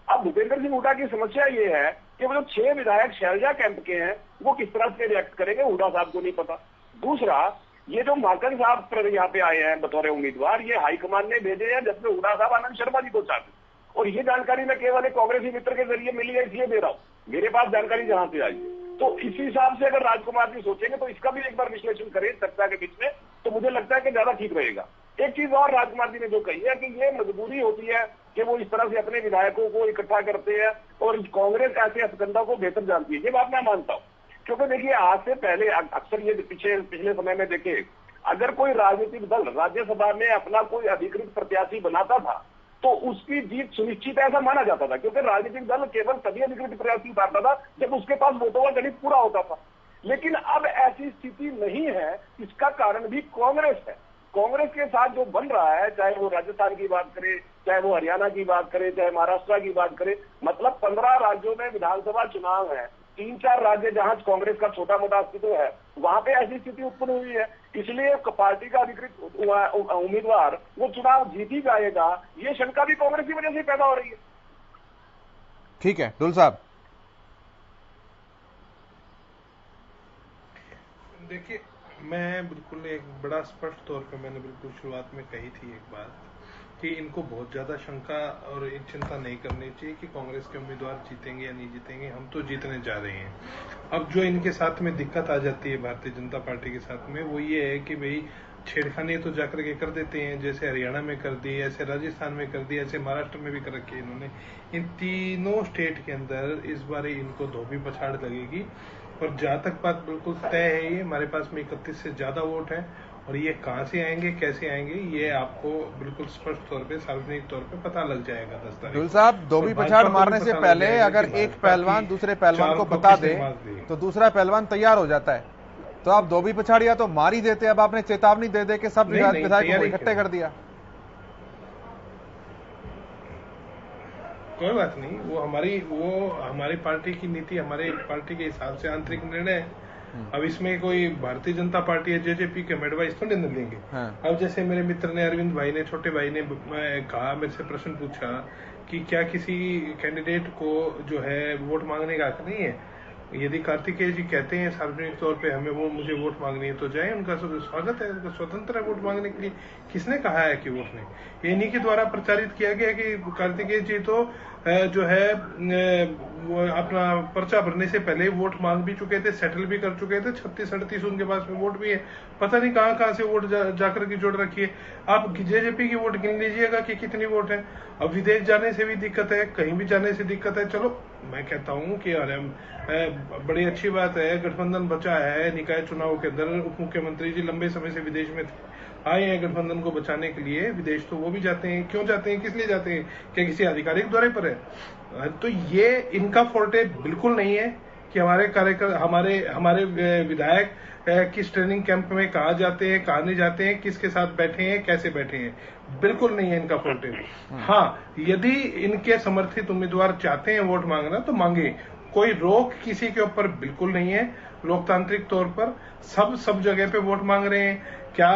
Speaker 3: अब भूपेंद्र सिंह हुड्डा की समस्या ये है कि वो जो 6 विधायक शैलजा कैंप के हैं वो किस तरह से रिएक्ट करेंगे हुड्डा साहब को नहीं पता। दूसरा, ये जो माकन साहब यहाँ पे आए हैं बतौर उम्मीदवार, ये हाईकमान ने भेजे हैं जिसमें हुड्डा साहब आनंद शर्मा जी को चाहते, और ये जानकारी मैं केवल एक कांग्रेसी मित्र के जरिए मिली है इसलिए दे रहा हूँ, मेरे पास जानकारी जहां से आई है। तो इसी हिसाब से अगर राजकुमार जी सोचेंगे तो इसका भी एक बार विश्लेषण करें चर्चा के बीच में, तो मुझे लगता है कि ज्यादा ठीक रहेगा। एक चीज और राजकुमार जी ने जो कही है कि ये मजबूरी होती है कि वो इस तरह से अपने विधायकों को इकट्ठा करते हैं और कांग्रेस ऐसे हथकंडा को बेहतर जानती है, ये बात मैं मानता हूँ। क्योंकि देखिए, आज से पहले अक्सर ये पिछले समय में देखे, अगर कोई राजनीतिक दल राज्यसभा में अपना कोई अधिकृत प्रत्याशी बनाता था तो उसकी जीत सुनिश्चित ऐसा माना जाता था, क्योंकि राजनीतिक दल केवल तभी अधिकृत प्रत्याशी उतारता था जब उसके पास वोटों का गणित पूरा होता था। लेकिन अब ऐसी स्थिति नहीं है। इसका कारण भी कांग्रेस है। कांग्रेस के साथ जो बन रहा है, चाहे वो राजस्थान की बात करे, चाहे वो हरियाणा की बात करे, चाहे महाराष्ट्र की बात करे, मतलब 15 राज्यों में विधानसभा चुनाव है, 3-4 राज्य जहां कांग्रेस का छोटा मोटा अस्तित्व है वहां पे ऐसी स्थिति उत्पन्न हुई है। इसलिए पार्टी का अधिकृत उम्मीदवार वो चुनाव जीत ही जाएगा, ये शंका भी कांग्रेस की वजह से पैदा हो रही है।
Speaker 1: ठीक है, डुल साहब।
Speaker 4: देखिए, मैं बिल्कुल एक बड़ा स्पष्ट तौर पे मैंने बिल्कुल शुरुआत में कही थी एक बात कि इनको बहुत ज्यादा शंका और चिंता नहीं करनी चाहिए कि कांग्रेस के उम्मीदवार जीतेंगे या नहीं जीतेंगे, हम तो जीतने जा रहे हैं। अब जो इनके साथ में दिक्कत आ जाती है भारतीय जनता पार्टी के साथ में, वो ये है कि भाई छेड़खानी तो जाकर के कर देते हैं, जैसे हरियाणा में कर दी, ऐसे राजस्थान में कर दी, ऐसे महाराष्ट्र में भी कर रखी है इन्होंने। इन तीनों स्टेट के अंदर इस बार इनको धोबी पछाड़ लगेगी। और जहां तक बात बिल्कुल तय है, ये हमारे पास में 31 से ज्यादा वोट है और ये कहां से आएंगे, कैसे आएंगे, ये आपको बिल्कुल स्पष्ट तौर पे सार्वजनिक तौर पे पता लग जाएगा 10 तारीख।
Speaker 1: डुल साहब, धोबी पछाड़ मारने से पहले अगर एक पहलवान दूसरे पहलवान को बता दे तो दूसरा पहलवान तैयार हो जाता है। तो आप धोबी पछाड़ या तो मार ही देते, अब आपने चेतावनी दे दे के सब विधायकों को इकट्ठे कर दिया।
Speaker 4: कोई बात नहीं, वो हमारी पार्टी की नीति, हमारे पार्टी के हिसाब से आंतरिक निर्णय है। अब इसमें कोई भारतीय जनता पार्टी या जेजेपी के एडवाइस तो नहीं लेंगे। अब जैसे मेरे मित्र ने, अरविंद भाई ने, छोटे भाई ने कहा, मेरे से प्रश्न पूछा कि क्या किसी कैंडिडेट को जो है वोट मांगने का हक नहीं है। यदि कार्तिकेय जी कहते हैं सार्वजनिक तौर पे मुझे वोट मांगनी है तो जाए, उनका स्वागत है, उनका स्वतंत्र है वोट मांगने के लिए। किसने कहा है कि वोट नहीं? इन्हीं के द्वारा प्रचारित किया गया कि कार्तिकेय जी तो जो है वो अपना पर्चा भरने से पहले वोट मांग भी चुके थे, सेटल भी कर चुके थे, 36-38 उनके पास में वोट भी है। पता नहीं कहां से वोट जाकर के जोड़ रखी है। आप जेजेपी की वोट गिन लीजिएगा कि कितनी वोट है। अब विदेश जाने से भी दिक्कत है, कहीं भी जाने से दिक्कत है। चलो, मैं कहता हूं कि बड़ी अच्छी बात है, गठबंधन बचा है। निकाय चुनाव के अंदर उप मुख्यमंत्री जी लंबे समय से विदेश में आए हैं गठबंधन को बचाने के लिए। विदेश तो वो भी जाते हैं, क्यों जाते हैं, किस लिए जाते हैं? क्या किसी आधिकारिक दौरे पर है? तो ये इनका फोर्टे बिल्कुल नहीं है कि हमारे विधायक किस ट्रेनिंग कैंप में कहा जाते हैं, कहा नहीं जाते हैं, किसके साथ बैठे हैं, कैसे बैठे हैं, बिल्कुल नहीं है इनका फोर्टे। हाँ, यदि इनके समर्थित उम्मीदवार चाहते हैं वोट मांगना तो मांगे, कोई रोक किसी के ऊपर बिल्कुल नहीं है। लोकतांत्रिक तौर पर सब जगह पे वोट मांग रहे हैं। क्या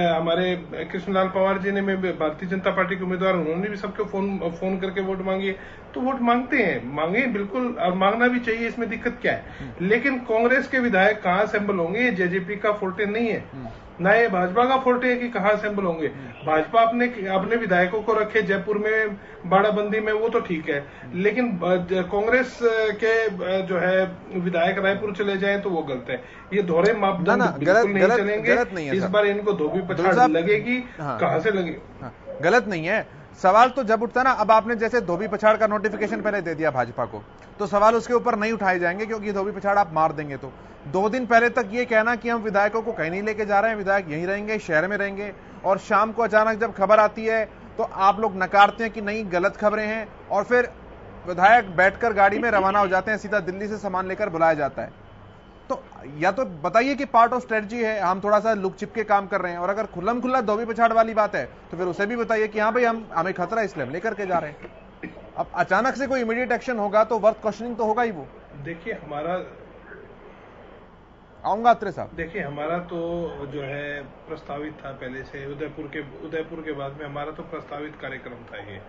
Speaker 4: हमारे कृष्णलाल पवार जी ने भारतीय जनता पार्टी के उम्मीदवार, उन्होंने भी सबको फोन करके वोट मांगी, तो वोट मांगते हैं, मांगे बिल्कुल, और मांगना भी चाहिए, इसमें दिक्कत क्या है। लेकिन कांग्रेस के विधायक कहां असेंबल होंगे, ये जेजेपी का फोर्टे नहीं है, ना ये भाजपा का फोर्टे है कि कहां असेंबल होंगे। भाजपा अपने विधायकों को रखे जयपुर में, बाड़ाबंदी में, वो तो ठीक है, लेकिन कांग्रेस के जो है विधायक रायपुर चले जाएं तो वो गलत है। ये दोहरे मापदंड बिल्कुल नहीं चलेंगे। इस बार इनको धोबी पछाड़ लगेगी, कहां से लगेगी,
Speaker 1: गलत नहीं है। सवाल तो जब उठता ना, अब आपने जैसे धोबी पछाड़ का नोटिफिकेशन पहले दे दिया भाजपा को, तो सवाल उसके ऊपर नहीं उठाए जाएंगे, क्योंकि धोबी पछाड़ आप मार देंगे। तो 2 दिन पहले तक ये कहना कि हम विधायकों को कहीं नहीं लेके जा रहे हैं, विधायक यहीं रहेंगे, शहर में रहेंगे, और शाम को अचानक जब खबर आती है तो आप लोग नकारते हैं कि नहीं गलत खबरें हैं, और फिर विधायक बैठकर गाड़ी में रवाना हो जाते हैं, सीधा दिल्ली से सामान लेकर बुलाया जाता है। तो या तो बताइए कि पार्ट ऑफ स्ट्रेटजी है, हम थोड़ा सा लुक छिप के काम कर रहे हैं, और अगर खुल्लम खुल्ला धोबी पछाड़ वाली बात है तो फिर उसे भी बताइए कि हाँ भाई हमें खतरा है इसलिए हम लेकर के जा रहे हैं। अब अचानक से कोई इमीडिएट एक्शन होगा तो वर्थ क्वेश्चनिंग तो होगा ही। वो
Speaker 4: देखिए हमारा,
Speaker 1: आऊंगा अत्रे साहब,
Speaker 4: देखिए हमारा तो जो है प्रस्तावित था पहले से, उदयपुर के बाद में हमारा तो प्रस्तावित कार्यक्रम था ये।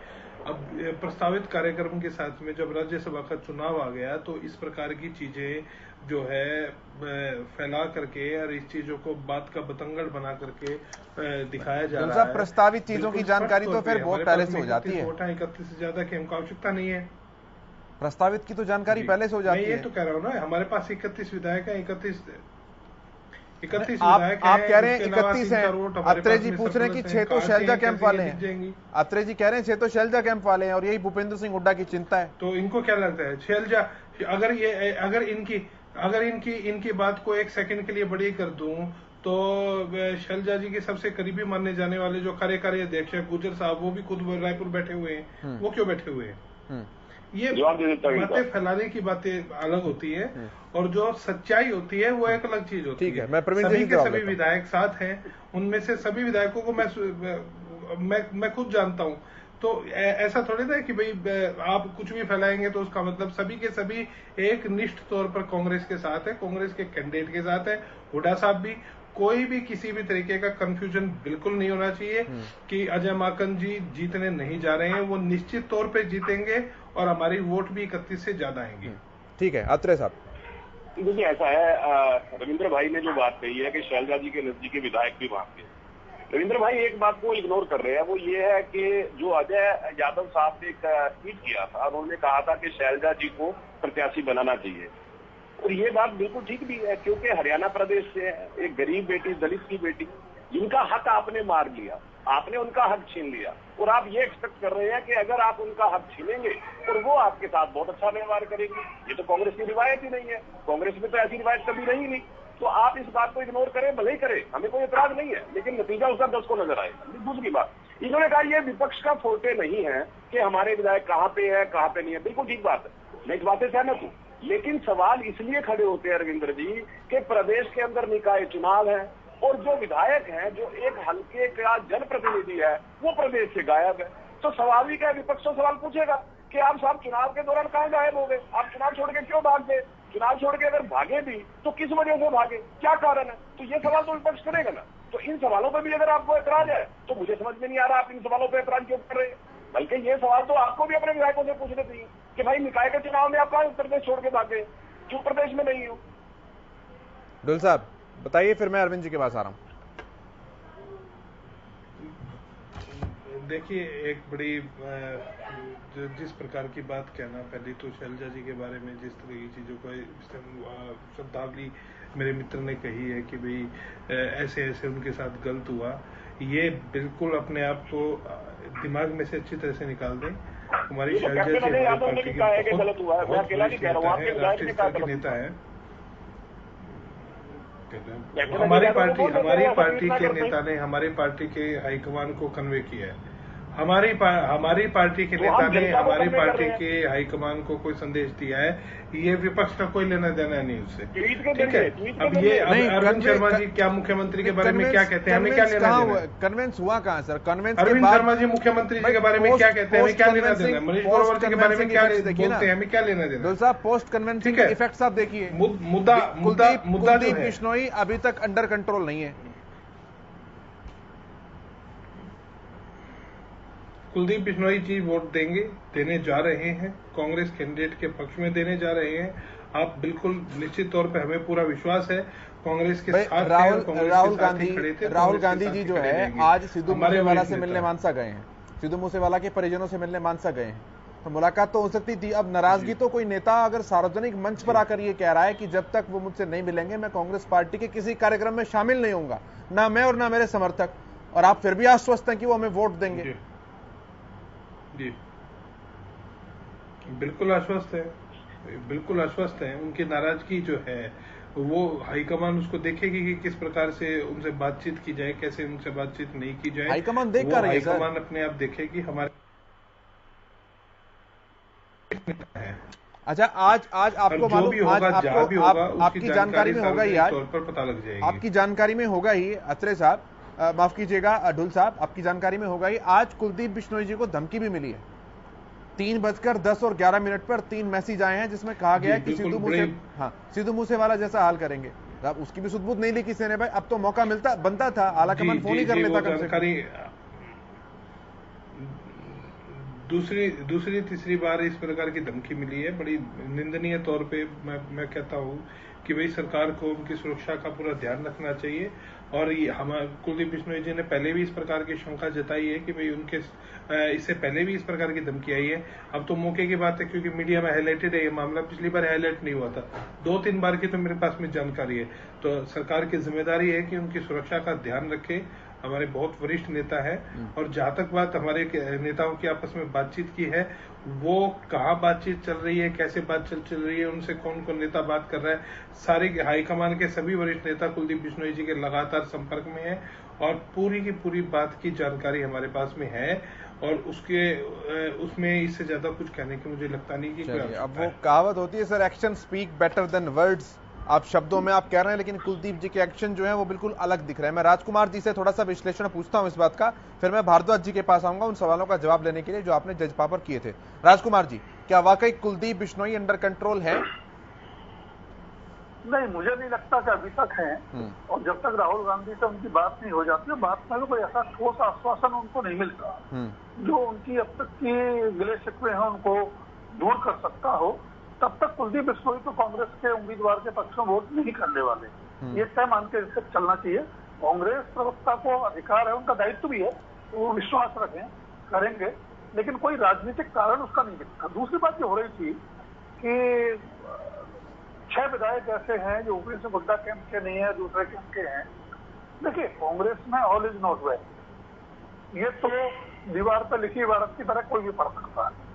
Speaker 4: अब प्रस्तावित कार्यक्रम के साथ में जब राज्यसभा का चुनाव आ गया तो इस प्रकार की चीजें जो है फैला करके और इस चीजों को बात का बतंगड़ बना करके दिखाया जा रहा है।
Speaker 1: प्रस्तावित चीजों की जानकारी तो फिर बहुत पहले से हो जाती है।
Speaker 4: 31 से ज्यादा की हमको आवश्यकता नहीं है।
Speaker 1: प्रस्तावित की तो जानकारी पहले से हो जाती है।
Speaker 4: मैं ये तो कह रहा हूँ ना, हमारे पास 31 विधायक है, 31
Speaker 1: आप कह रहे हैं 31 है। अत्रे जी पूछ रहे हैं कि 6 तो शैलजा कैंप वाले हैं। अत्रे जी कह रहे हैं 6 तो शैलजा कैंप वाले हैं, और यही भूपेंद्र सिंह हुड्डा की चिंता है।
Speaker 4: तो इनको क्या लगता है शैलजा, अगर इनकी बात को 1 सेकंड के लिए बड़ी कर दूं तो शैलजा जी के सबसे करीबी मानने जाने वाले जो कार्यकारी अध्यक्ष है गुजर साहब, वो भी खुद रायपुर बैठे हुए हैं। वो क्यों बैठे हुए हैं? ये बातें फैलाने की बातें अलग होती है, और जो सच्चाई होती है वो एक अलग चीज होती है। सभी के सभी विधायक साथ हैं, उनमें से सभी विधायकों को मैं खुद जानता हूं। तो ऐसा थोड़ी ना कि भाई आप कुछ भी फैलाएंगे तो उसका मतलब सभी के सभी एक निष्ठ तौर पर कांग्रेस के साथ है, कांग्रेस के कैंडिडेट के साथ है। हुड्डा साहब भी, कोई भी किसी भी तरीके का कंफ्यूजन बिल्कुल नहीं होना चाहिए कि अजय माकन जी जीतने नहीं जा रहे हैं, वो निश्चित तौर पे जीतेंगे और हमारी वोट भी 31 से ज्यादा आएंगी।
Speaker 1: ठीक है अत्रे साहब।
Speaker 3: देखिए ऐसा है, रविंद्र भाई ने जो बात कही है कि शैलजा जी के नजदीकी विधायक भी वहां के, रविंद्र भाई एक बात को इग्नोर कर रहे हैं, वो ये है कि जो अजय यादव साहब ने एक ट्वीट किया था, उन्होंने कहा था कि शैलजा जी को प्रत्याशी बनाना चाहिए, और ये बात बिल्कुल ठीक भी है, क्योंकि हरियाणा प्रदेश से एक गरीब बेटी, दलित की बेटी, जिनका हक आपने मार लिया, आपने उनका हक छीन लिया, और आप ये एक्सपेक्ट कर रहे हैं कि अगर आप उनका हक छीनेंगे और वो आपके साथ बहुत अच्छा व्यवहार करेंगे। ये तो कांग्रेस की रिवायत ही नहीं है, कांग्रेस में तो ऐसी रिवायत कभी रही नहीं। तो आप इस बात को इग्नोर करें, भले ही करें, हमें कोई इतराज नहीं है, लेकिन नतीजा उसका 10 को नजर आएगा। दूसरी बात, इन्होंने कहा ये विपक्ष का फोर्टे नहीं है कि हमारे विधायक कहां पे है कहां पे नहीं है। बिल्कुल ठीक बात है, मैं इस बात से सहमत हूं, लेकिन सवाल इसलिए खड़े होते हैं रविंद्र जी कि प्रदेश के अंदर निकाय चुनाव है, और जो विधायक हैं, जो एक हल्के का जनप्रतिनिधि है, वो प्रदेश से गायब है। तो स्वाभाविक है विपक्ष तो सवाल पूछेगा कि आप साहब चुनाव के दौरान कहां गायब हो गए, आप चुनाव छोड़ के क्यों भाग गए, चुनाव छोड़ के अगर भागे भी तो किस वजह से भागे, क्या कारण है। तो ये सवाल तो विपक्ष करेगा ना। तो इन सवालों पर भी अगर आपको ऐतराज है तो मुझे समझ में नहीं आ रहा आप इन सवालों पर ऐतराज क्यों कर रहे हैं। बल्कि ये सवाल तो आपको भी अपने विधायकों से पूछने चाहिए कि भाई निकाय के चुनाव में आप कहां उत्तर प्रदेश छोड़ के भागे, क्यों प्रदेश में नहीं हो।
Speaker 1: डुल साहब बताइए, फिर मैं अरविंद जी के पास आ रहा हूं।
Speaker 4: देखिए एक बड़ी जिस प्रकार की बात कहना, पहले तो शैलजा जी के बारे में जिस तरह की चीजों को श्रद्धांजलि मेरे मित्र ने कही है कि भाई ऐसे ऐसे उनके साथ गलत हुआ, ये बिल्कुल अपने आप को दिमाग में से अच्छी तरह से निकाल दें। हमारी शैलजा जी हमारी पार्टी के बहुत राष्ट्रीय स्तर के नेता है। हमारी पार्टी के नेता ने हमारी पार्टी के हाईकमान को कन्वे किया है। हमारी पार्टी के नेता ने हमारी पार्टी के हाईकमान को कोई संदेश दिया है, ये विपक्ष का कोई लेना देना नहीं उससे। ठीक है, अब ये अरविंद शर्मा जी क्या मुख्यमंत्री के बारे में क्या कहते हैं, हमें क्या लेना देना?
Speaker 1: कन्वेंस हुआ कहाँ सर? कन्वेंस
Speaker 4: अरविंद शर्मा जी मुख्यमंत्री जी के बारे में क्या कहते हैं, हमें क्या लेना देना? मनीष ग्रोवर जी के बारे में क्या बोलते हैं, हमें क्या लेना देना?
Speaker 1: साहब पोस्ट कन्वेंसिंग इफेक्ट्स आप देखिए।
Speaker 4: मुद्दा
Speaker 1: कुलदीप बिश्नोई अभी तक अंडर कंट्रोल नहीं है।
Speaker 4: कुलदीप बिश्नोई जी वोट देने जा रहे हैं, कांग्रेस कैंडिडेट के पक्ष में देने जा रहे हैं। आप बिल्कुल निश्चित तौर पे हमें पूरा विश्वास है कांग्रेस के साथ।
Speaker 1: राहुल गांधी जी जो है आज सिद्धू मूसेवाला से मिलने मानसा गए हैं, सिद्धू मूसेवाला के परिजनों से मिलने मानसा गए हैं, तो मुलाकात तो हो सकती थी। अब नाराजगी तो कोई नेता अगर सार्वजनिक मंच पर आकर ये कह रहा है कि जब तक वो मुझसे नहीं मिलेंगे मैं कांग्रेस पार्टी के किसी कार्यक्रम में शामिल नहीं होऊंगा, ना मैं और ना मेरे समर्थक, और आप फिर भी आश्वस्त हैं कि वो हमें वोट देंगे।
Speaker 4: जी बिल्कुल आश्वस्त है, बिल्कुल आश्वस्त है। उनकी नाराजगी जो है वो हाईकमान उसको देखेगी कि किस प्रकार से उनसे बातचीत की जाए, कैसे उनसे बातचीत नहीं की जाए।
Speaker 1: हाईकमान देख कर
Speaker 4: हाईकमान अपने आप देखेगी हमारे।
Speaker 1: अच्छा, आज आपको मालूम, आज आपकी जानकारी में होगा ही, आज
Speaker 4: तौर पर पता लग जाएगी।
Speaker 1: आपकी जानकारी में होगा ही अत्रे साहब, माफ कीजिएगा अढुल साहब, आपकी जानकारी में होगा ही, आज कुलदीप बिश्नोई जी को धमकी भी मिली है। 3:10 पर 3 मैसेज आए हैं जिसमें कहा गया है कि सिद्धू मूसेवाला जैसा हाल करेंगे। अब उसकी भी सुध-बुध नहीं ली किसी ने भाई, अब तो मौका बनता था, आलाकमान फोन ही कर लेता कम से कम।
Speaker 4: दूसरी तीसरी बार इस प्रकार की धमकी मिली है, बड़ी निंदनीय तौर पे मैं कहता हूं कि भाई सरकार को उनकी सुरक्षा का पूरा ध्यान रखना चाहिए। और कुलदीप बिश्नोई जी ने पहले भी इस प्रकार की शंका जताई है कि भाई उनके इससे पहले भी इस प्रकार की धमकी आई है। अब तो मौके की बात है क्योंकि मीडिया में हाईलाइटेड है ये मामला, पिछली बार हाईलाइट नहीं हुआ था, 2-3 बार की तो मेरे पास में जानकारी है। तो सरकार की जिम्मेदारी है कि उनकी सुरक्षा का ध्यान रखे। हमारे बहुत वरिष्ठ नेता है, और जहां तक बात हमारे नेताओं की आपस में बातचीत की है, वो कहाँ बातचीत चल रही है, कैसे बातचीत चल रही है, उनसे कौन कौन नेता बात कर रहा है, सारे हाईकमान के सभी वरिष्ठ नेता कुलदीप बिश्नोई जी के लगातार संपर्क में है, और पूरी की पूरी बात की जानकारी हमारे पास में है। और उसमें इससे ज्यादा कुछ कहने की मुझे लगता नहीं कि
Speaker 1: अब वो कहावत होती है sir, action speak better than words. आप शब्दों में आप कह रहे हैं, लेकिन कुलदीप जी के एक्शन जो है वो बिल्कुल अलग दिख रहे हैं। मैं राजकुमार जी से थोड़ा सा विश्लेषण पूछता हूं इस बात का, फिर मैं भारद्वाज जी के पास आऊंगा उन सवालों का जवाब लेने के लिए जो आपने जजपा पर किए थे। राजकुमार जी, क्या वाकई कुलदीप बिश्नोई अंडर कंट्रोल है?
Speaker 7: नहीं, मुझे नहीं लगता कि अभी तक है, और जब तक राहुल गांधी से उनकी बात नहीं हो जाती है, बात में कोई ऐसा ठोस आश्वासन उनको नहीं मिलता जो उनकी अब तक की गिले शिकवे हैं उनको दूर कर सकता हो, तब तक कुलदीप बिश्नोई तो कांग्रेस के उम्मीदवार के पक्ष में वोट नहीं करने वाले। ये तय मान के चलना चाहिए। कांग्रेस प्रवक्ता को अधिकार है, उनका दायित्व भी है, तो वो विश्वास रखें, करेंगे, लेकिन कोई राजनीतिक कारण उसका नहीं दिखता। दूसरी बात जो हो रही थी कि 6 विधायक ऐसे हैं जो ऊपरी से गुड्डा कैंप के नहीं है, दूसरे कैंप के हैं। देखिए, कांग्रेस में ऑल इज नॉट वेल, ये तो दीवार पर लिखी इबारत की तरह कोई भी पढ़ सकता है।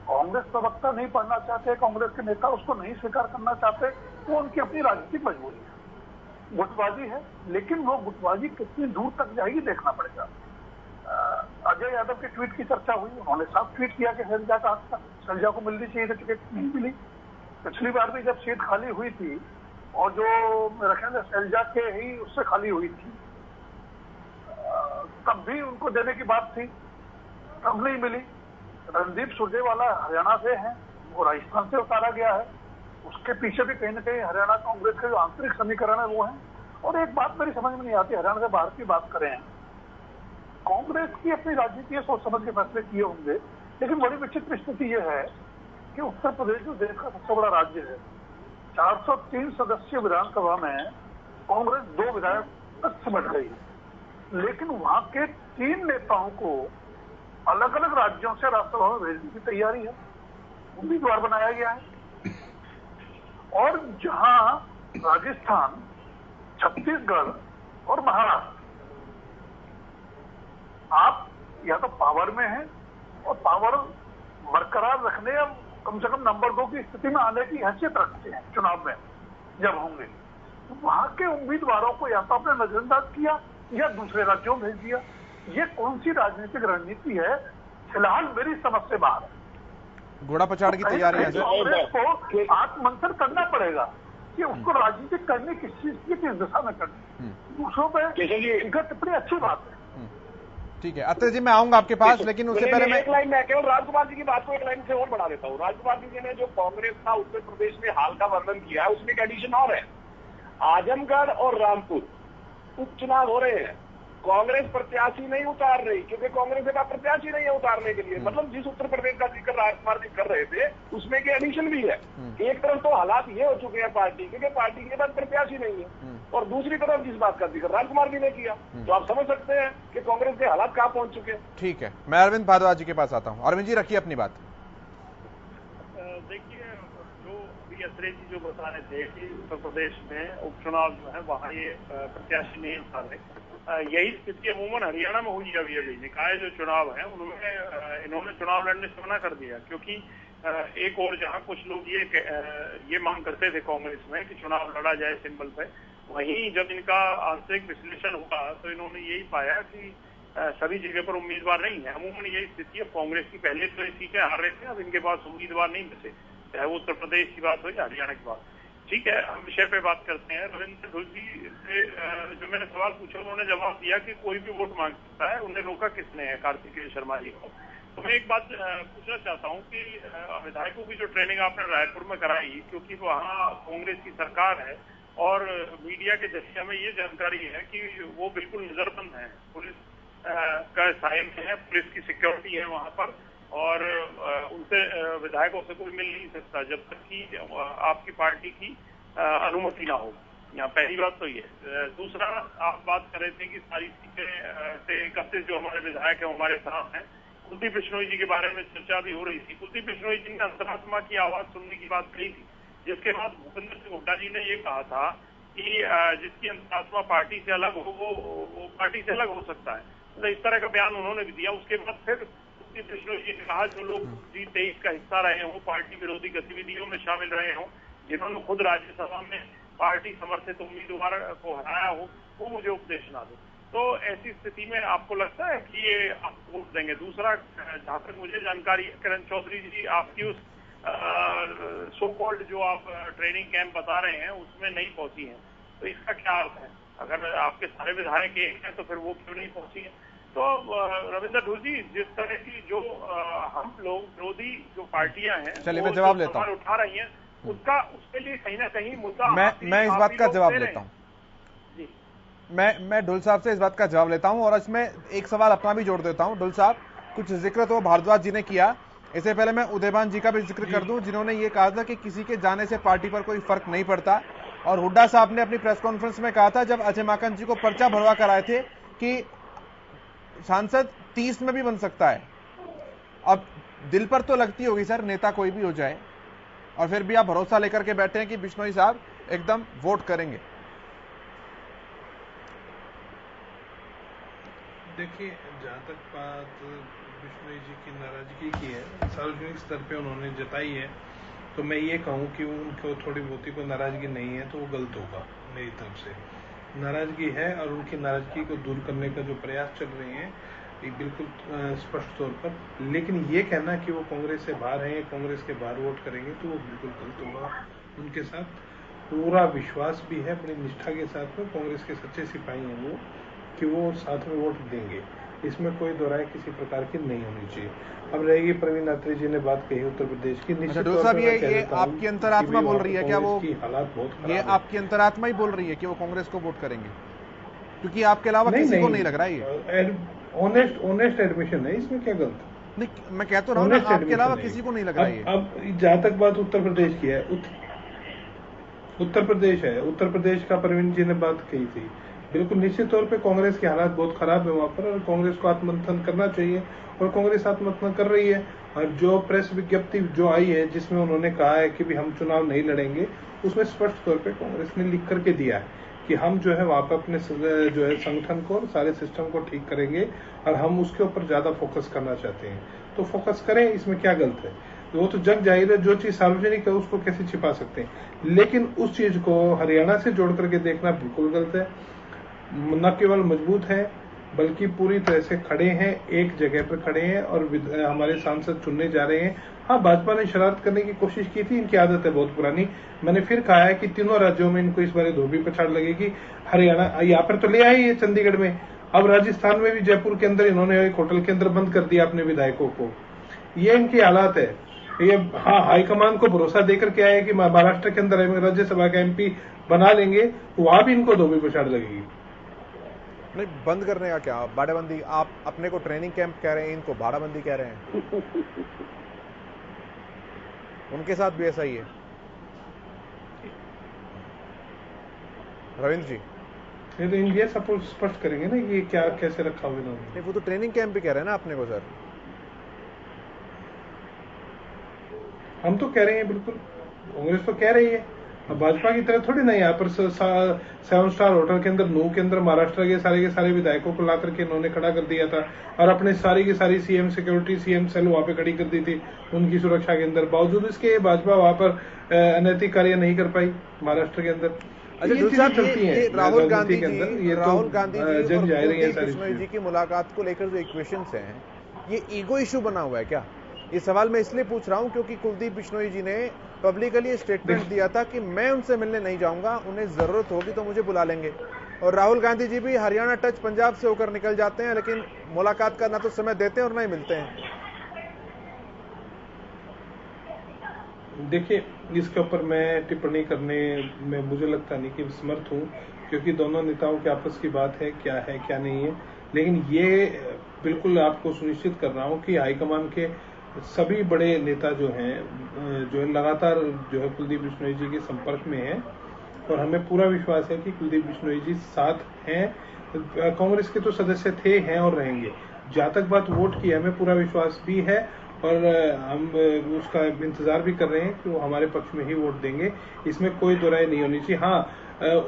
Speaker 7: कांग्रेस प्रवक्ता नहीं पढ़ना चाहते, कांग्रेस के नेता उसको नहीं स्वीकार करना चाहते, वो उनकी अपनी राजनीतिक मजबूरी है। गुटबाजी है, लेकिन वो गुटबाजी कितनी दूर तक जाएगी देखना पड़ेगा। अजय यादव के ट्वीट की चर्चा हुई, उन्होंने साफ ट्वीट किया कि शैलजा को मिलनी चाहिए थी, टिकट नहीं मिली। पिछली बार भी जब सीट खाली हुई थी, और जो मेरा ख्याल है शैलजा के ही उससे खाली हुई थी, तब भी उनको देने की बात थी, तब नहीं मिली। रणदीप सुरजेवाला हरियाणा से हैं, वो राजस्थान से उतारा गया है, उसके पीछे भी कहीं ना कहीं हरियाणा कांग्रेस के जो आंतरिक समीकरण है वो है। और एक बात मेरी समझ में नहीं आती, हरियाणा से बाहर की बात करें, कांग्रेस की अपनी राजनीति है, सोच समझ के फैसले किए होंगे, लेकिन बड़ी विचित्र स्थिति यह है कि उत्तर प्रदेश जो देश का सबसे बड़ा राज्य है, 403 सदस्यीय विधानसभा में कांग्रेस 2 विधायक तक सिमट गई, लेकिन वहां के 3 नेताओं को अलग अलग राज्यों से राज्यसभा में भेजने की तैयारी है, उम्मीदवार बनाया गया है। और जहां राजस्थान, छत्तीसगढ़ और महाराष्ट्र, आप या तो पावर में हैं और पावर बरकरार रखने या कम से कम नंबर 2 की स्थिति में आने की हैसियत रखते हैं चुनाव में जब होंगे, तो वहां के उम्मीदवारों को या तो आपने नजरअंदाज किया या दूसरे राज्यों में भेज दिया। ये कौन सी राजनीतिक रणनीति है, फिलहाल मेरी समझ से बाहर है।
Speaker 1: घोड़ा पछाड़ की तैयारी है।
Speaker 7: कांग्रेस को आत्ममंथन करना पड़ेगा कि उसको राजनीतिक करनी किस चीज की, किस दिशा में करनी। दूसरों पर टिप्पणी अच्छी बात है।
Speaker 1: ठीक है अत्रे जी, मैं आऊंगा आपके पास, लेकिन उससे पहले मैं
Speaker 3: एक लाइन में केवल राजकुमार जी की बात को एक लाइन से और बढ़ा देता हूँ। राजकुमार जी ने जो कांग्रेस का उत्तर प्रदेश में हाल का वर्णन किया है, उसमें एक एडिशन और है। आजमगढ़ और रामपुर उपचुनाव हो रहे हैं, कांग्रेस प्रत्याशी नहीं उतार रही, क्योंकि कांग्रेस का प्रत्याशी नहीं है उतारने के लिए। मतलब जिस उत्तर प्रदेश का जिक्र राजकुमार जी कर रहे थे, उसमें के एडिशन भी है। एक तरफ तो हालात ये हो चुके हैं पार्टी के, पार्टी के पास प्रत्याशी नहीं है, और दूसरी तरफ जिस बात का जिक्र राजकुमार जी ने किया, तो आप समझ सकते हैं कि कांग्रेस के हालात कहां पहुंच चुके हैं।
Speaker 1: ठीक है, मैं अरविंद भारद्वाज जी के पास आता हूं। अरविंद जी, रखिए अपनी बात।
Speaker 5: देखिए, जो अभी अत्रे जी जो बता रहे थे कि उत्तर प्रदेश में उपचुनाव जो है वहाँ ये प्रत्याशी नहीं उतार रहे, यही स्थिति अमूमन हरियाणा में हुई। अभी निकाय जो चुनाव है उनमें इन्होंने चुनाव लड़ने से मना कर दिया, क्योंकि एक और जहां कुछ लोग ये मांग करते थे कांग्रेस में कि चुनाव लड़ा जाए सिंबल पे, वहीं जब इनका आंतरिक विश्लेषण हुआ तो इन्होंने यही पाया कि सभी जगह पर उम्मीदवार नहीं है। अमूमन यही स्थिति है कांग्रेस की। पहले तो ये सीटें हार रहे थे, अब इनके पास उम्मीदवार नहीं बचे, चाहे वो उत्तर प्रदेश की बात हो या हरियाणा की बात। ठीक है, हम विषय पे बात करते हैं। रविंद्र ढुल जी से जो मैंने सवाल पूछा, उन्होंने जवाब दिया कि कोई भी वोट मांग सकता है, उन्हें रोका किसने है, कार्तिकेय शर्मा जी को। तो मैं एक बात पूछना चाहता हूं कि विधायकों की जो ट्रेनिंग आपने रायपुर में कराई, क्योंकि वहाँ कांग्रेस की सरकार है और मीडिया के जरिए हमें ये जानकारी है कि वो बिल्कुल नजरबंद है, पुलिस का साइन है, पुलिस की सिक्योरिटी है वहां पर, और उनसे विधायकों से कोई मिल नहीं सकता जब तक कि आपकी पार्टी की अनुमति ना हो। यहाँ पहली बात तो ये। दूसरा, आप बात कर रहे थे कि सारी सीटें से 31 जो हमारे विधायक है हमारे साथ हैं। कुलदीप बिश्नोई जी के बारे में चर्चा भी हो रही थी। कुलदीप बिश्नोई जी ने अंतरात्मा की आवाज सुनने की बात कही थी, जिसके बाद भूपेंद्र सिंह हुड्डा जी ने ये कहा था कि जिसकी अंतरात्मा पार्टी से अलग हो वो पार्टी से अलग हो सकता है। तो इस तरह का बयान उन्होंने भी दिया। उसके बाद फिर कुलदीप बिश्नोई जी ने कहा जो लोग G23 का हिस्सा रहे हों, पार्टी विरोधी गतिविधियों में शामिल रहे हों, जिन्होंने खुद राज्यसभा में पार्टी समर्थित उम्मीदवार को हराया हो, वो मुझे उपदेश ना दो। तो ऐसी स्थिति में आपको लगता है कि ये आप वोट देंगे? दूसरा, जहां तक मुझे जानकारी है, किरण चौधरी जी आपकी उस सो कॉल्ड जो आप ट्रेनिंग कैंप बता रहे हैं उसमें नहीं पहुंची हैं, तो इसका क्या अर्थ है? अगर आपके सारे विधायक एक हैं तो फिर वो क्यों नहीं पहुंची है? तो रविंद्र ढुल जी, जिस तरह की जो हम लोग विरोधी जो पार्टियां हैं,
Speaker 1: चलिए मैं जवाब लेता हूं,
Speaker 5: उठा रही हैं, उसके लिए कहीं ना कहीं मुद्दा
Speaker 1: मैं इस बात का जवाब लेता हूं। मैं ढुल साहब से इस बात का जवाब लेता हूं, और इसमें एक सवाल अपना भी जोड़ देता हूं। ढुल साहब, कुछ जिक्र तो भारद्वाज जी ने किया, इससे पहले मैं उदयभान जी का भी जिक्र कर दूं, जिन्होंने ये कहा था कि किसी के जाने से पार्टी पर कोई फर्क नहीं पड़ता। और हुड्डा साहब ने अपनी प्रेस कॉन्फ्रेंस में कहा था, जब अजय माकन जी को पर्चा भरवा कर आए थे, कि सांसद 30 में भी बन सकता है। अब दिल पर तो लगती होगी सर, नेता कोई भी हो जाए, और फिर भी आप भरोसा लेकर के बैठे हैं कि बिश्नोई साहब एकदम वोट करेंगे।
Speaker 4: देखिए, जहां तक बात बिश्नोई जी की नाराजगी की है, सार्वजनिक स्तर पे उन्होंने जताई है, तो मैं ये कहूँ कि उनको थोड़ी बहुती को नाराजगी नहीं है तो वो गलत होगा। मेरी तरफ से नाराजगी है, और उनकी नाराजगी को दूर करने का जो प्रयास चल रहे हैं ये बिल्कुल स्पष्ट तौर पर। लेकिन ये कहना कि वो कांग्रेस से बाहर हैं, कांग्रेस के बाहर वोट करेंगे, तो वो बिल्कुल गलत होगा। उनके साथ पूरा विश्वास भी है, बड़ी निष्ठा के साथ में कांग्रेस के सच्चे सिपाही हैं वो, कि वो साथ में वोट देंगे, इसमें कोई दो राय किसी प्रकार की नहीं होनी चाहिए। अब रहेगी प्रवीण अत्रे जी ने बात कही उत्तर प्रदेश की, निश्चित तौर पर
Speaker 1: ये आपकी अंतरात्मा बोल रही है क्या? वो
Speaker 4: हालात बहुत खराब
Speaker 1: ये आपकी अंतरात्मा ही बोल रही है कि वो कांग्रेस को वोट करेंगे, क्योंकि आपके अलावा किसी को नहीं लग रहा है ये?
Speaker 4: ऑनेस्ट एडमिशन है, इसमें क्या गलत है?
Speaker 1: नहीं, मैं कहता हूँ ना, आपके अलावा किसी को नहीं लग रहा है।
Speaker 4: अब जहां तक बात उत्तर प्रदेश की है, उत्तर प्रदेश है, उत्तर प्रदेश का प्रवीण जी ने बात कही थी, बिल्कुल निश्चित तौर पे कांग्रेस के हालात बहुत खराब है वहां पर, और कांग्रेस को आत्ममंथन करना चाहिए, और कांग्रेस आत्ममंथन कर रही है। और जो प्रेस विज्ञप्ति जो आई है जिसमें उन्होंने कहा है कि भी हम चुनाव नहीं लड़ेंगे, उसमें स्पष्ट तौर पे कांग्रेस ने लिख करके दिया है कि हम जो है वहां पर अपने जो है संगठन को, सारे सिस्टम को ठीक करेंगे, और हम उसके ऊपर ज्यादा फोकस करना चाहते हैं। तो फोकस करें, इसमें क्या गलत है? वो तो जग जाहिर है, जो चीज सार्वजनिक है उसको कैसे छिपा सकते हैं। लेकिन उस चीज को हरियाणा से जोड़ करके देखना बिल्कुल गलत है। न केवल मजबूत है, बल्कि पूरी तरह से खड़े हैं, एक जगह पर खड़े हैं और हमारे सांसद चुनने जा रहे हैं। हाँ, भाजपा ने शरारत करने की कोशिश की थी, इनकी आदत है बहुत पुरानी। मैंने फिर कहा है कि तीनों राज्यों में इनको इस बार धोबी पछाड़ लगेगी। हरियाणा यहाँ पर तो ले आई है, चंडीगढ़ में, अब राजस्थान में भी जयपुर के अंदर इन्होंने एक होटल के अंदर बंद कर दिया अपने विधायकों को। ये इनकी हालात है। ये हाँ, हाईकमान को भरोसा देकर के आए कि महाराष्ट्र के अंदर राज्यसभा का MP बना लेंगे, तो वहां भी इनको धोबी पछाड़ लगेगी।
Speaker 1: नहीं, बंद करने का क्या, बाड़ाबंदी? आप अपने को ट्रेनिंग कैंप कह रहे हैं, इनको भाड़ाबंदी कह रहे हैं। उनके साथ भी ऐसा ही है। रविंद्र जी,
Speaker 4: ये तो इंडिया सपोर्ट स्पष्ट करेंगे ना ये क्या कैसे रखा हुआ इन्होंने।
Speaker 1: नहीं, वो तो ट्रेनिंग कैंप भी कह रहे हैं ना अपने को। सर,
Speaker 4: हम तो कह रहे हैं, बिल्कुल कांग्रेस तो कह रही है। अब भाजपा की तरह थोड़ी ना यहाँ पर 7 स्टार होटल के अंदर नूह के अंदर महाराष्ट्र के सारे विधायकों को ला करके इन्होंने खड़ा कर दिया था और अपने सारी की सारी CM सिक्योरिटी, CM सेल वहां पे खड़ी कर दी थी उनकी सुरक्षा के अंदर। बावजूद इसके भाजपा वहां पर अनैतिक कार्य नहीं कर पाई महाराष्ट्र के अंदर।
Speaker 1: अच्छा,
Speaker 4: चलती है
Speaker 1: राहुल गांधी
Speaker 4: के अंदर।
Speaker 1: जी,
Speaker 4: ये
Speaker 1: राहुल गांधी जी
Speaker 4: जग जा रही है
Speaker 1: और जी की मुलाकात को लेकर जो इक्वेशंस हैं, ये ईगो इशू बना हुआ है क्या? ये सवाल मैं इसलिए पूछ रहा हूं क्योंकि कुलदीप बिश्नोई जी ने पब्लिकली स्टेटमेंट दिया था कि मैं उनसे मिलने नहीं जाऊंगा, उन्हें जरूरत होगी तो मुझे बुला लेंगे। और राहुल गांधी जी भी हरियाणा टच पंजाब से होकर निकल जाते हैं, लेकिन मुलाकात का ना तो समय देते हैं और ना ही मिलते हैं।
Speaker 4: देखिए, इसके ऊपर मैं टिप्पणी करने में मुझे लगता नहीं कि समर्थ हूं, क्योंकि दोनों नेताओं के आपस की बात है क्या नहीं है। लेकिन ये बिल्कुल आपको सुनिश्चित कर रहा हूं कि हाईकमान के सभी बड़े नेता जो है लगातार जो है कुलदीप बिश्नोई जी के संपर्क में हैं और हमें पूरा विश्वास है कि कुलदीप बिश्नोई जी साथ हैं। कांग्रेस के तो सदस्य थे, हैं और रहेंगे। जहां तक बात वोट की है, हमें पूरा विश्वास भी है और हम उसका इंतजार भी कर रहे हैं कि वो हमारे पक्ष में ही वोट देंगे। इसमें कोई दो राय नहीं होनी चाहिए। हाँ,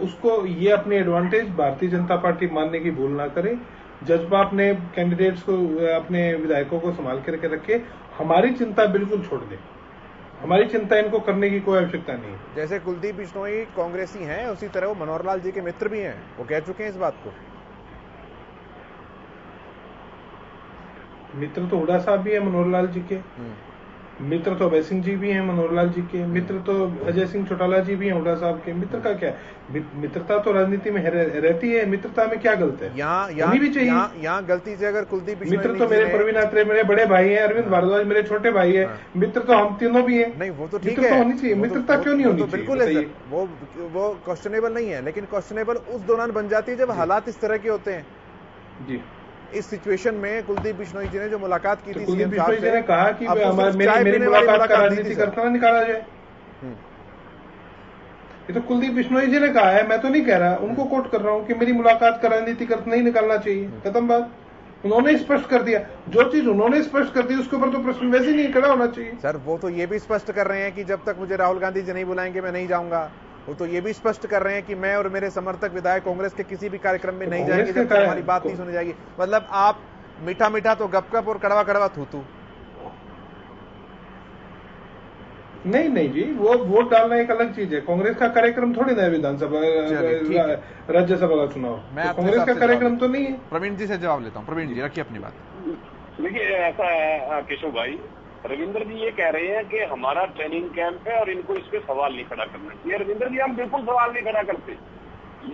Speaker 4: उसको ये अपने एडवांटेज भारतीय जनता पार्टी मानने की भूल ना करे। जज्बा अपने कैंडिडेट्स को, अपने विधायकों को संभाल करके रखे। हमारी चिंता बिल्कुल छोड़ दे, हमारी चिंता इनको करने की कोई आवश्यकता नहीं है।
Speaker 1: जैसे कुलदीप बिश्नोई कांग्रेसी हैं, उसी तरह वो मनोहर लाल जी के मित्र भी हैं, वो कह चुके हैं इस बात को।
Speaker 4: मित्र तो हुड्डा साहब भी है मनोहर लाल जी के, मित्र तो अभय सिंह जी भी हैं मनोहर लाल जी के, मित्र तो अजय सिंह चौटाला जी भी हैं हुड्डा साहब के। मित्र का क्या है? मित्रता तो राजनीति में रहती है, मित्रता में क्या गलत है?
Speaker 1: यहाँ गलती से अगर कुलदीप
Speaker 4: मित्र तो मेरे प्रवीण अत्रे मेरे बड़े भाई हैं, अरविंद भारद्वाज मेरे छोटे भाई है, मित्र तो हम तीनों भी हैं।
Speaker 1: नहीं, वो तो ठीक
Speaker 4: है, तो होनी चाहिए। मित्रता क्यों नहीं होनी चाहिए?
Speaker 1: बिल्कुल है, वो क्वेश्चनेबल नहीं है, लेकिन क्वेश्चनेबल उस दौरान बन जाती है जब हालात इस तरह के होते हैं।
Speaker 4: जी,
Speaker 1: इस सिचुएशन में कुलदीप बिश्नोई जी ने जो मुलाकात की थी,
Speaker 4: कुलदीप बिश्नोई जी ने कहा कि मेरी मुलाकात का राजनीतिकरण ना निकाला जाए। ये तो कुलदीप बिश्नोई जी ने कहा है, मैं तो नहीं कह रहा। उनको कोट कर रहा हूं कि मेरी मुलाकात का राजनीतिकरण नहीं निकालना चाहिए। खत्म बात। उन्होंने स्पष्ट कर दिया, जो चीज उन्होंने स्पष्ट कर दी उसके ऊपर तो प्रश्न वैसे नहीं खड़ा होना चाहिए।
Speaker 1: सर, वो तो ये भी स्पष्ट कर रहे हैं कि जब तक मुझे राहुल गांधी जी नहीं बुलाएंगे मैं नहीं जाऊंगा। वो तो ये भी स्पष्ट कर रहे हैं कि मैं और मेरे समर्थक विधायक कांग्रेस के किसी भी कार्यक्रम में नहीं जाएंगे जब तक हमारी बात नहीं सुनी जाएगी। मतलब आप मीठा मीठा तो गपगप और कड़वा कड़वा थूथू।
Speaker 4: नहीं जी, वो वोट डालना एक अलग चीज है। कांग्रेस का कार्यक्रम थोड़ी ना है विधानसभा राज्यसभा का चुनाव। कांग्रेस का कार्यक्रम तो नहीं है।
Speaker 1: प्रवीण जी से जवाब लेता हूँ। प्रवीण जी, रखिए अपनी बात।
Speaker 3: देखिए, ऐसा है केशव भाई, रविंद्र जी ये कह रहे हैं कि हमारा ट्रेनिंग कैंप है और इनको इस पे सवाल नहीं खड़ा करना चाहिए। रविंद्र जी, हम बिल्कुल सवाल नहीं खड़ा करते,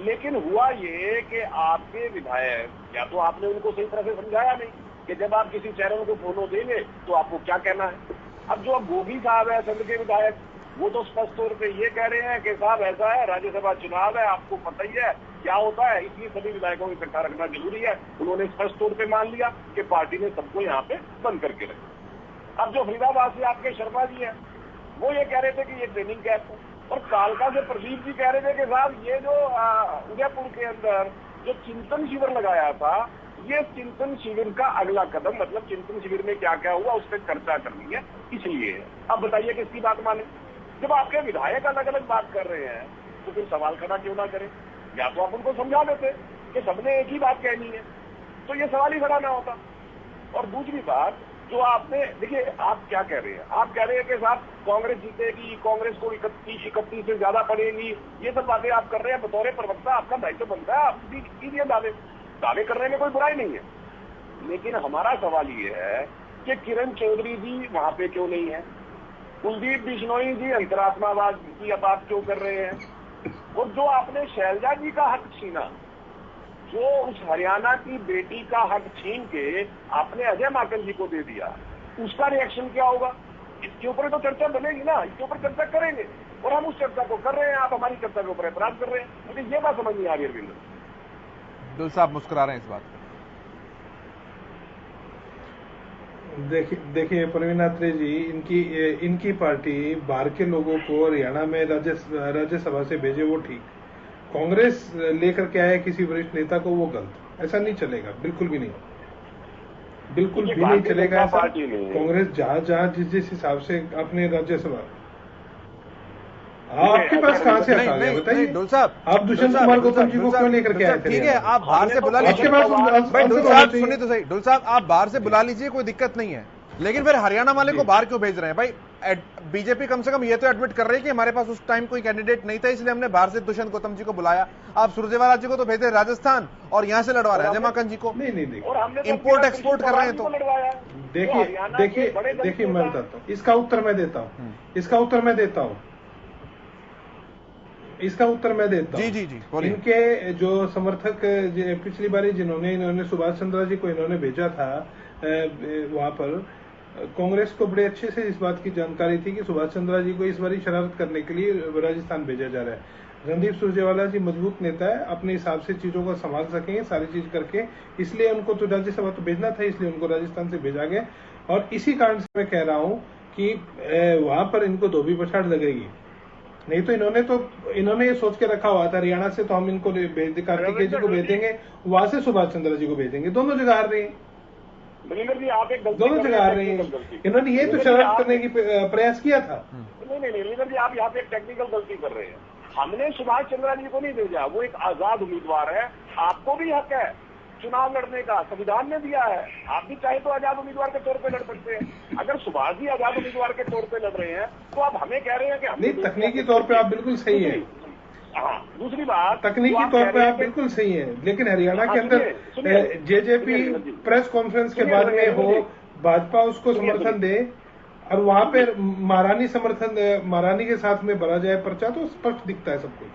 Speaker 3: लेकिन हुआ ये कि आपके विधायक या तो आपने उनको सही तरह से समझाया नहीं कि जब आप किसी चैनल को फोटो देंगे तो आपको क्या कहना है। अब जो गोगी साहब है संघ के विधायक, वो तो स्पष्ट तौर पे ये कह रहे हैं कि साहब ऐसा है, राज्यसभा चुनाव है, आपको पता ही है क्या होता है, इसलिए सभी विधायकों को इकट्ठा रखना जरूरी है। उन्होंने स्पष्ट तौर पे मान लिया कि पार्टी ने सबको यहाँ पे बंद करके रखा। अब जो फरीदाबाद से आपके शर्मा जी हैं, वो ये कह रहे थे कि ये ट्रेनिंग कैंप है, और कालका से प्रदीप जी कह रहे थे कि साहब ये जो उदयपुर के अंदर जो चिंतन शिविर लगाया था, ये चिंतन शिविर का अगला कदम, मतलब चिंतन शिविर में क्या क्या हुआ उस पर चर्चा करनी है, इसलिए। अब बताइए किसकी बात माने? जब आपके विधायक अलग अलग बात कर रहे हैं तो फिर सवाल खड़ा क्यों ना करें? या तो आप उनको समझा देते कि सबने एक ही बात कहनी है, तो ये सवाल ही खड़ा ना होता। और दूसरी बात जो आपने, देखिए आप क्या कह रहे हैं, आप कह रहे हैं कि साहब कांग्रेस जीतेगी, कांग्रेस को 31 से ज्यादा पड़ेगी, ये सब बातें आप कर रहे हैं। बतौर प्रवक्ता आपका दायित्व बनता है, आप कीजिए दावे। दावे करने में कोई बुराई नहीं है, लेकिन हमारा सवाल ये है कि किरण चौधरी जी वहां पे क्यों नहीं है, कुलदीप बिश्नोई जी अंतरात्मावाद की बात क्यों कर रहे हैं, और जो आपने शैलजा जी का हक छीना, जो उस हरियाणा की बेटी का हक छीन के आपने अजय माकन जी को दे दिया, उसका रिएक्शन क्या होगा? इसके ऊपर तो चर्चा बनेगी ना, इसके ऊपर चर्चा करेंगे, और हम उस चर्चा को कर रहे हैं, आप हमारी चर्चा के ऊपर ऐतराज कर रहे हैं। मुझे ये बात समझ नहीं आ रही अरविंद।
Speaker 1: दुल साहब मुस्कुरा रहे हैं इस बात पर।
Speaker 4: देखिए प्रवीण अत्रे जी, इनकी पार्टी बाहर के लोगों को हरियाणा में राज्यसभा से भेजे वो ठीक, कांग्रेस लेकर के आए किसी वरिष्ठ नेता को वो गलत। ऐसा नहीं चलेगा, बिल्कुल भी नहीं, बिल्कुल भी नहीं चलेगा ऐसा। कांग्रेस जहां जिस हिसाब से अपने राज्यसभा, आपके पास कहां से आ गया बताइए?
Speaker 1: डोल साहब,
Speaker 4: आप दुष्यंत कुमार गौतम जी को क्यों लेकर के आए थे?
Speaker 1: ठीक है, आप बाहर से बुला लीजिए। डोल साहब सुनिए तो सही, डोल साहब आप बाहर से बुला लीजिए, कोई दिक्कत नहीं है, लेकिन फिर हरियाणा वाले को बाहर क्यों भेज रहे हैं भाई? बीजेपी कम से कम ये तो एडमिट कर रही है कि हमारे पास उस टाइम कोई कैंडिडेट नहीं था, इसलिए हमने बाहर से दुष्यंत गौतम जी को बुलाया। आप सुरजेवाला जी को तो भेज रहे राजस्थान, और यहां से लड़वा रहे हैं अजय माकन जी को।
Speaker 4: नहीं,
Speaker 1: इंपोर्ट एक्सपोर्ट कर रहे हैं। तो
Speaker 4: देखिए मैं बताता हूँ, इसका उत्तर मैं देता हूँ, इसका उत्तर मैं देता हूँ।
Speaker 1: जी बोलिए।
Speaker 4: इनके जो समर्थक पिछली बारी इन्होंने सुभाष चंद्रा जी को इन्होंने भेजा था वहां पर, कांग्रेस को बड़े अच्छे से इस बात की जानकारी थी कि सुभाष चंद्रा जी को इस बारी शरारत करने के लिए राजस्थान भेजा जा रहा है। रणदीप सुरजेवाला जी मजबूत नेता है, अपने हिसाब से चीजों को संभाल सकेंगे सारी चीज करके, इसलिए उनको तो राज्यसभा तो भेजना था, इसलिए उनको राजस्थान से भेजा गया। और इसी कारण से मैं कह रहा हूं कि वहां पर इनको धोबी पछाड़ लगेगी। नहीं तो इन्होंने ये सोच के रखा हुआ था हरियाणा से तो हम इनको कार्तिकेय जी को भेजेंगे, वहां से सुभाष चंद्र जी को भेजेंगे, दोनों जगह आ रहे हैं, दोनों जगह आ रहे हैं। इन्होंने ये तो शरारत करने की प्रयास किया था।
Speaker 3: नहीं लीडर जी, आप यहाँ पे एक टेक्निकल गलती कर रहे हैं। हमने सुभाष चंद्रा जी को नहीं भेजा, वो एक आजाद उम्मीदवार है, आपको भी हक है चुनाव लड़ने का, संविधान ने दिया है। आप भी चाहे तो आजाद उम्मीदवार के तौर पे लड़ सकते हैं। अगर सुभाष जी आजाद उम्मीदवार के तौर पे लड़ रहे हैं तो आप हमें कह रहे हैं कि
Speaker 4: नहीं, तकनीकी तौर पे आप बिल्कुल सही है।
Speaker 3: हाँ, दूसरी बात,
Speaker 4: तकनीकी तौर पे आप बिल्कुल सही है, लेकिन हरियाणा के अंदर जेजेपी प्रेस कॉन्फ्रेंस के बाद में हो, भाजपा उसको समर्थन दे और वहां पे महारानी के साथ में भरा जाए पर्चा, तो स्पष्ट दिखता है सब कुछ।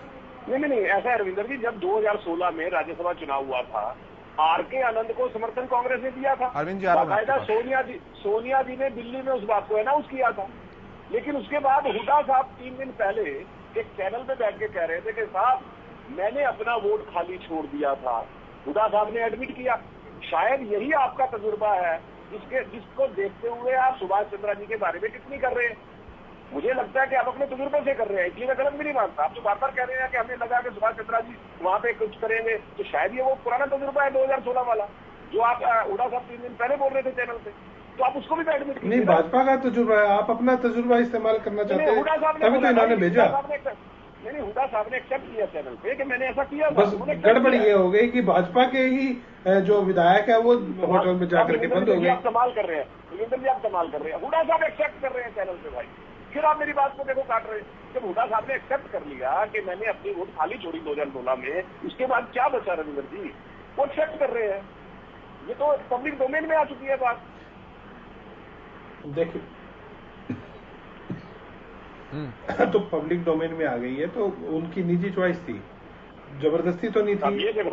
Speaker 3: नहीं, ऐसा है रविंदर जी, जब 2016 में राज्यसभा चुनाव हुआ था, आरके आनंद को समर्थन कांग्रेस ने दिया था, बाकायदा सोनिया जी ने दिल्ली में उस बात को अनाउंस किया था। लेकिन उसके बाद हुड्डा साहब 3 दिन पहले एक चैनल पे बैठ के कह रहे थे कि साहब मैंने अपना वोट खाली छोड़ दिया था। हुड्डा साहब ने एडमिट किया। शायद यही आपका तजुर्बा है जिसको देखते हुए आप सुभाष चंद्रा जी के बारे में टिप्पणी कर रहे हैं। मुझे लगता है कि आप अपने तजुर्बे से कर रहे हैं, इसलिए मैं गलत भी नहीं मानता। आप तो बार बार कह रहे हैं कि हमें लगा कि सुभाष चंद्रा जी वहां पे कुछ करेंगे, तो शायद ये वो पुराना तजुर्बा है 2016 वाला, जो आप हुड्डा साहब 3 दिन पहले बोल रहे थे चैनल पे, तो आप उसको भी एडमिट कीजिए।
Speaker 4: नहीं, भाजपा का तजुर्बा है, आप अपना तजुर्बा इस्तेमाल करना चाहते हैं, तभी तो इन्होंने भेजा।
Speaker 3: नहीं, हुड्डा साहब ने एक्सेप्ट किया चैनल पे कि मैंने ऐसा किया।
Speaker 4: बस गड़बड़ ये हो गई कि भाजपा के ही जो विधायक है वो होटल में जाकर के बंद हो गए।
Speaker 3: आप कमाल कर रहे हैं रविंदर जी, आप कमाल कर रहे हैं। हुड्डा साहब एक्सेप्ट कर रहे हैं चैनल पे भाई, फिर आप मेरी बात को देखो काट रहे हैं। जब हुड्डा साहब ने एक्सेप्ट कर लिया कि मैंने अपनी वोट खाली छोड़ी 2016 में, उसके बाद क्या बचा रविंदर जी? वो एक्सेप्ट कर रहे हैं, ये तो पब्लिक डोमेन में आ चुकी है बात।
Speaker 4: देखिए तो पब्लिक डोमेन में आ गई है, तो उनकी निजी चॉइस थी, जबरदस्ती तो नहीं थी।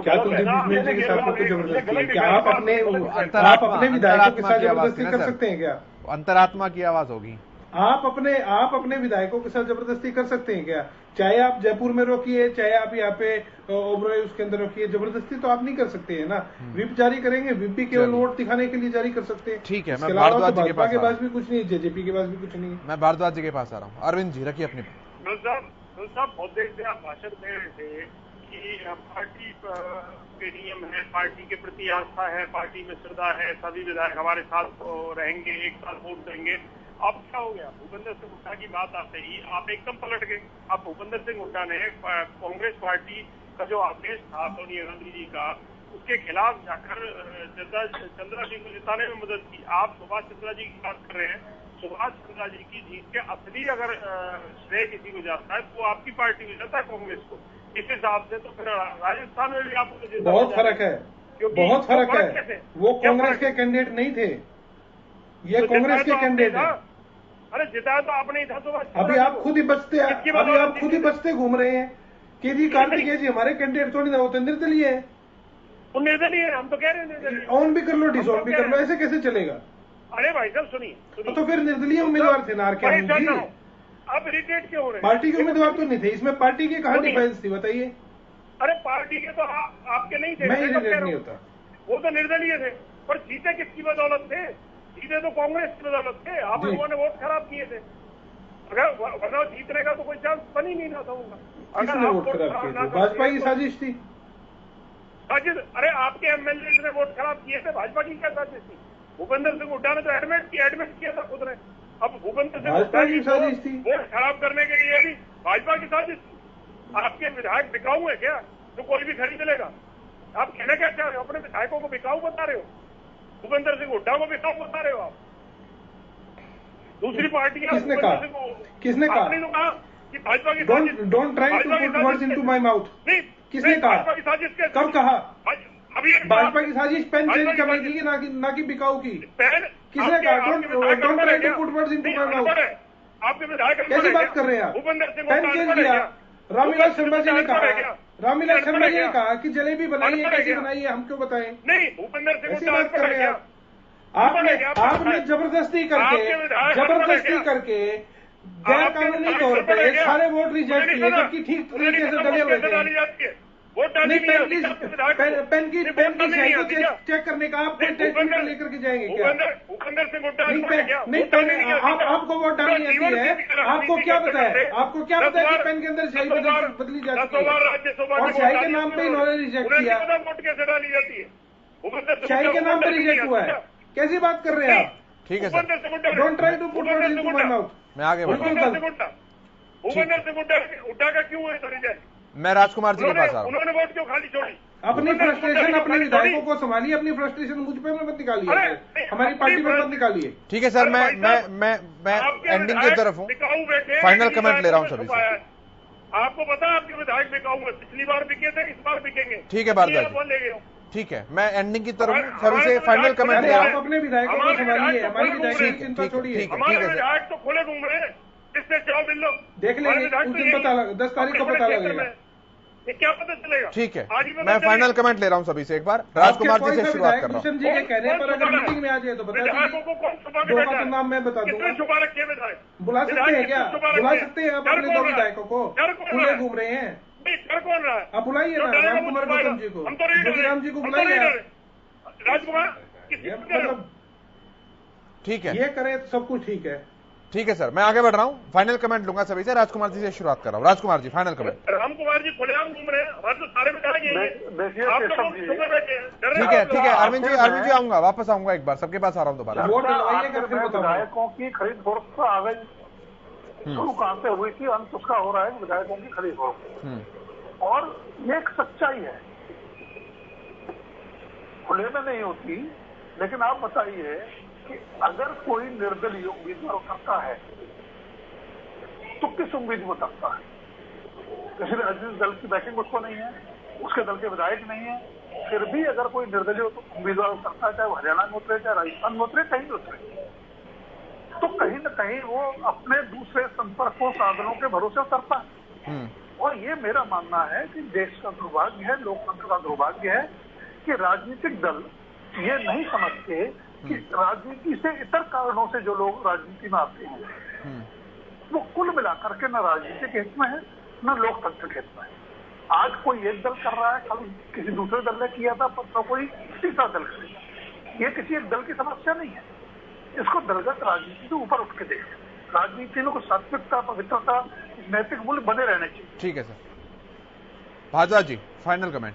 Speaker 4: क्या कुलदीप बिश्नोई जी के साथ कोई जबरदस्ती है? क्या आप अपने विधायकों के साथ जबरदस्ती कर सकते हैं? क्या
Speaker 1: अंतरात्मा की आवाज होगी?
Speaker 4: आप अपने विधायकों के साथ जबरदस्ती कर सकते हैं क्या? चाहे आप जयपुर में रोकिए, चाहे आप यहाँ पे ओबरॉय उसके अंदर रोकिए, जबरदस्ती तो आप नहीं कर सकते हैं ना। विप जारी करेंगे, विप भी केवल वोट दिखाने के लिए जारी कर सकते हैं।
Speaker 1: ठीक है, मैं भारद्वाज जी के
Speaker 4: पास भी कुछ नहीं, जेजेपी के पास भी कुछ नहीं है।
Speaker 1: मैं भारद्वाज जी के पास आ रहा हूँ। अरविंद जी रखिए अपनी
Speaker 6: साहब बहुत देर से आप भाषण दे रहे थे कि पार्टी के नियम है, पार्टी के प्रति आस्था है, पार्टी में श्रद्धा है, सभी विधायक हमारे साथ रहेंगे, एक साथ वोट देंगे। अब क्या हो गया? भूपेंद्र सिंह हुड्डा की बात आते ही आप एकदम पलट गए। अब भूपेंद्र सिंह हुड्डा ने कांग्रेस पार्टी का जो आदेश था सोनिया गांधी जी का, उसके खिलाफ जाकर चंद्रा जी को जिताने में मदद की। आप सुभाष चंद्रा जी की बात कर रहे हैं। सुभाष चंद्रा जी की जीत के असली अगर श्रेय किसी को जाता है तो आपकी पार्टी में जाता है, कांग्रेस को। इस हिसाब से तो फिर राजस्थान में भी आपको
Speaker 4: बहुत फर्क है।
Speaker 6: क्योंकि
Speaker 4: बहुत फर्क है, वो कांग्रेस के कैंडिडेट नहीं थे, ये कांग्रेस के कैंडिडेट है।
Speaker 6: अरे जिताया तो आपने ही था। तो
Speaker 4: अभी आप खुद ही बचते घूम रहे हैं कि जी कार्तिकेय जी हमारे कैंडिडेट थोड़ी ना, वो तो निर्दलीय है।
Speaker 6: वो निर्दलीय है, हम तो कह रहे हैं निर्दलीय।
Speaker 4: ऑन भी कर लो, डिसऑन भी कर लो, ऐसे कैसे चलेगा?
Speaker 6: अरे भाई साहब सुनिए,
Speaker 4: तो फिर निर्दलीय उम्मीदवार थे नार के जी,
Speaker 6: अब इरिटेट क्यों हो रहे हैं?
Speaker 4: पार्टी के उम्मीदवार तो नहीं थे, इसमें पार्टी की कहां डिफेंस थी बताइए?
Speaker 6: अरे पार्टी के तो आपके नहीं थे,
Speaker 4: मैं इरिटेट नहीं होता,
Speaker 6: वो तो निर्दलीय थे, पर जीते किसकी बदौलत थे? जीते तो कांग्रेस की बदौलत थे। आप लोगों ने वोट खराब किए थे, अगर वरना जीतने का तो कोई चांस बन ही नहीं रहा था उनका।
Speaker 4: किसने वोट खराब किए थे? भाजपा की साजिश थी।
Speaker 6: साजिश? अरे आपके एमएलए ने वोट खराब किए थे, भाजपा की क्या साजिश थी? भूपेंद्र सिंह हुड्डा ने तो एडमिट किया था खुद ने। अब भूपेंद्र सिंह हुड्डा की साजिश थी वोट खराब करने के लिए भी भाजपा की साजिश थी। आपके विधायक बिकाऊ है क्या जो कोई भी खरीद लेगा? आप कहना क्या चाह रहे हो? अपने विधायकों को बिकाऊ बता रहे हो? भूपेंद्र सिंह हुड्डा को बिकाऊ बता रहे हो आप? दूसरी पार्टी
Speaker 4: किसने कहा?
Speaker 6: आपने तो कहा कि भाजपा की
Speaker 4: don't try to put words into my mouth.
Speaker 6: नहीं,
Speaker 4: किसने कहा?
Speaker 6: भाजपा की साजिश कैसे?
Speaker 4: कब कहा?
Speaker 6: अभी
Speaker 4: भाजपा की साजिश पेन चेंज करने की ना कि बिकाऊ की। किसने कहा? Don't try to put words into my mouth.
Speaker 6: आपके विधायक
Speaker 4: कैसी बात कर रहे हैं आप?
Speaker 6: भूपेंद्र सिंह
Speaker 4: पेन चेंज किया। रामविलास शर्मा जी ने कहा कि जलेबी बनाई है, कैसे बनाई है, हम क्यों बताएं?
Speaker 6: नहीं, भूपेंद्र सिंह
Speaker 4: ऐसी बात कर रहे हैं आपने जबरदस्ती करके गैर कानूनी तौर पर सारे वोट रिजेक्ट किए, जबकि ठीक तरीके से डले हुए थे। पेन की स्याही को चेक करने का आप कोई टेस्ट पेपर लेकर के जाएंगे क्या? नहीं, आपको वोट डालनी आती है, आपको क्या पता है? आपको क्या पता है कि पेन के अंदर स्याही बदली जाती है? और स्याही के नाम पे इन्होंने रिजेक्ट किया।
Speaker 6: वोट कैसे डाली जाती है?
Speaker 4: स्याही के नाम पे रिजेक्ट हुआ है, कैसी बात कर रहे हैं आप?
Speaker 1: ठीक है sir,
Speaker 4: don't try to put words into my mouth.
Speaker 1: मैं आगे बढ़
Speaker 6: भूपेंद्र सिंह हुड्डा का क्यों है रिजेक्ट?
Speaker 1: मैं राजकुमार जी के पास आ रहा हूं।
Speaker 6: उन्होंने वोट क्यों खाली छोड़ी?
Speaker 4: अपनी फ्रस्ट्रेशन अपने विधायकों को संभालिए, अपनी फ्रस्ट्रेशन मुझ पे मत निकालिए, हमारी पार्टी पर मत निकालिए।
Speaker 1: ठीक है सर, मैं एंडिंग की तरफ हूँ, फाइनल कमेंट ले रहा हूँ सभी से।
Speaker 6: आपको पता है आपके विधायक बिकाऊ है, पिछली बार बिके थे, इस बार बिकेंगे।
Speaker 1: ठीक है भारद्वाज, ठीक है, मैं एंडिंग की तरफ हूँ, सभी से फाइनल कमेंट ले रहा हूँ।
Speaker 4: अपने विधायकों को संभालिए, हमारी विधायक की चिंता छोड़िए।
Speaker 6: हमारे विधायक तो खुले घूम रहे हैं, इससे जाओ मिल लो,
Speaker 4: देख लेंगे उस दिन पता लगा, 10 तारीख को पता लगेगा।
Speaker 6: ये क्या पता चलेगा?
Speaker 1: ठीक है, मैं फाइनल कमेंट ले रहा हूँ सभी से। एक बार राजकुमार जी से शुरुआत कर रहा हूँ।
Speaker 4: जी के कहने पर अगर मीटिंग में आ जाए तो बता दीजिए, 2 नाम मैं बता दूंगा।
Speaker 6: छुपा रखे विधायक
Speaker 4: बुला सकते हैं क्या? बुला सकते हैं आप अपने 2 विधायकों को, खुले घूम रहे हैं।
Speaker 6: कर कौन रहा है?
Speaker 4: आप बुलाइए ना राम कुमार गौतम जी को, राम जी को बुलाइए।
Speaker 6: राजकुमार
Speaker 4: मतलब
Speaker 1: ठीक है,
Speaker 4: ये करें तो सब कुछ ठीक है।
Speaker 1: ठीक है सर, मैं आगे बढ़ रहा हूँ, फाइनल कमेंट लूंगा सभी से। राजकुमार जी से शुरुआत कर रहा हूँ। Rajkumar ji final comment.
Speaker 6: राम कुमार जी खुलेआम घूम रहे हैं, हमारे तो सारे
Speaker 7: देखिए
Speaker 1: ठीक है अरविंद जी आऊंगा, वापस आऊंगा, एक बार सबके पास आ रहा हूँ दोबारा।
Speaker 7: विधायकों की खरीद फरोख्त आ गई, शुरू कहां से हुई थी, अंत उसका हो रहा है विधायकों की खरीद फरोख्त। और ये एक सच्चाई है, खुले में नहीं होती। लेकिन आप बताइए कि अगर कोई निर्दलीय उम्मीदवार उतरता है तो किस उम्मीद में उतरता है? किसी राजनीतिक दल की बैकिंग उसको नहीं है, उसके दल के विधायक नहीं है, फिर भी अगर कोई निर्दलीय उम्मीदवार उतरता है, चाहे वो हरियाणा में उतरे, चाहे राजस्थान में उतरे, कहीं भी उतरे, तो कहीं न कहीं वो अपने दूसरे संपर्कों साधनों के भरोसे उतरता है। और ये मेरा मानना है कि देश का दुर्भाग्य है, लोकतंत्र का दुर्भाग्य है कि राजनीतिक दल ये नहीं समझते कि राजनीति से इतर कारणों से जो लोग राजनीति में आते हैं वो कुल मिलाकर के न राजनीति के हित में है, न लोकतंत्र के हित में है। आज कोई एक दल कर रहा है, कल किसी दूसरे दल ने किया था, तो कोई तीसरा दल करेगा। ये किसी एक दल की समस्या नहीं है, इसको दलगत राजनीति से ऊपर उठ के देखें। राजनीति में कुछ सात्विकता, पवित्रता, नैतिक मूल्य बने रहने चाहिए।
Speaker 1: ठीक है सर, भारद्वाज जी फाइनल कमेंट।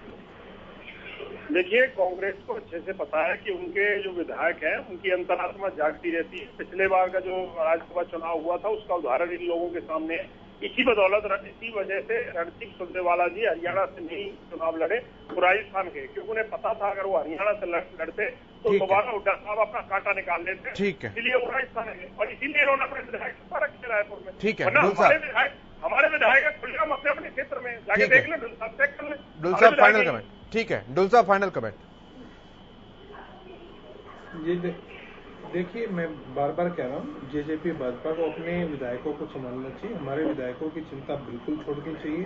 Speaker 6: देखिए, कांग्रेस को अच्छे से पता है कि उनके जो विधायक हैं उनकी अंतरात्मा जागती रहती है। पिछले बार का जो राज्यसभा चुनाव हुआ था उसका उदाहरण इन लोगों के सामने है। इसी बदौलत, इसी वजह से रणदीप सुरजेवाला जी हरियाणा से नहीं चुनाव लड़े, वो राजस्थान के, क्योंकि उन्हें पता था अगर वो हरियाणा से लड़ते तो दोबारा हुड्डा साहब अपना कांटा निकाल लेते।
Speaker 1: ठीक है,
Speaker 6: इसलिए वो राजस्थान है और इसीलिए उन्होंने अपने विधायक छुपा रखे रायपुर में।
Speaker 1: ठीक है,
Speaker 6: हमारे विधायक खुलेआम अपने क्षेत्र में जाके देख लें, चेक कर लें।
Speaker 1: डुल साहब फाइनल कमेंट। ठीक है, डुल साहब फाइनल कमेंट।
Speaker 4: ये देखिए, मैं बार बार कह रहा हूँ, जेजेपी भाजपा को अपने विधायकों को संभालना चाहिए। हमारे विधायकों की चिंता बिल्कुल छोड़नी चाहिए।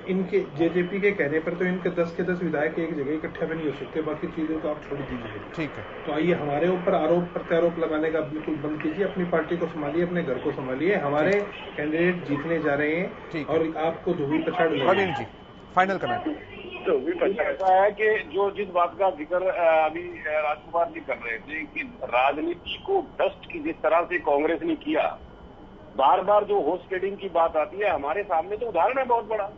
Speaker 4: इनके जेजेपी के कहने पर तो इनके 10 के 10 विधायक एक जगह इकट्ठे भी नहीं हो सकते, बाकी चीजों को आप छोड़ दीजिए।
Speaker 1: ठीक है,
Speaker 4: तो आइए हमारे ऊपर आरोप प्रत्यारोप लगाने का बिल्कुल बंद कीजिए। अपनी पार्टी को संभालिए, अपने घर को संभालिए। हमारे कैंडिडेट जीतने जा रहे हैं और आपको धोबी पछाड़
Speaker 1: प्रवीण जी, फाइनल कमेंट।
Speaker 3: तो ऐसा है कि जो जिस बात का जिक्र अभी राजकुमार जी कर रहे थे कि राजनीति को भ्रष्ट की जिस तरह से कांग्रेस ने किया, बार बार जो होर्स ट्रेडिंग की बात आती है, हमारे सामने तो उदाहरण है बहुत बड़ा।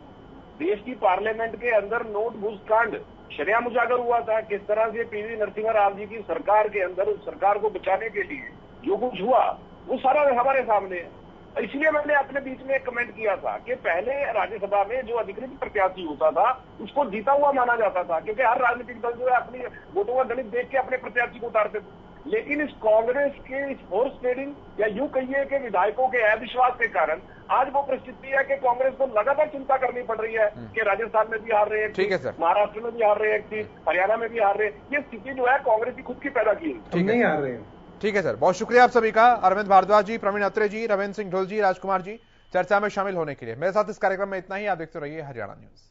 Speaker 3: देश की पार्लियामेंट के अंदर नोट घूस कांड शरेआम उजागर हुआ था। किस तरह से पीवी नरसिम्हा राव जी की सरकार के अंदर उस सरकार को बचाने के लिए जो कुछ हुआ वो सारा हमारे सामने है। इसलिए मैंने अपने बीच में एक कमेंट किया था कि पहले राज्यसभा में जो अधिकृत प्रत्याशी होता था उसको जीता हुआ माना जाता था, क्योंकि हर राजनीतिक दल जो है अपनी वोटों का गणित देख के अपने प्रत्याशी को उतारते थे। लेकिन इस कांग्रेस के इस फोर्स ट्रेडिंग या यूं कहिए कि विधायकों के अविश्वास के कारण आज वो परिस्थिति है कि कांग्रेस को लगातार चिंता करनी पड़ रही है कि राजस्थान में भी हार रहे हैं,
Speaker 1: ठीक है सर,
Speaker 3: महाराष्ट्र में भी हार रहे हैं, हरियाणा में भी हार रहे हैं। ये स्थिति जो है कांग्रेस की खुद की पैदा की है,
Speaker 4: नहीं हार रहे हैं।
Speaker 1: ठीक है सर, बहुत शुक्रिया आप सभी का, अरविंद भारद्वाज जी, प्रवीण अत्रे जी, रविंद्र सिंह ढोल जी, राजकुमार जी, चर्चा में शामिल होने के लिए। मेरे साथ इस कार्यक्रम में इतना ही। आप देखते रहिए हरियाणा न्यूज।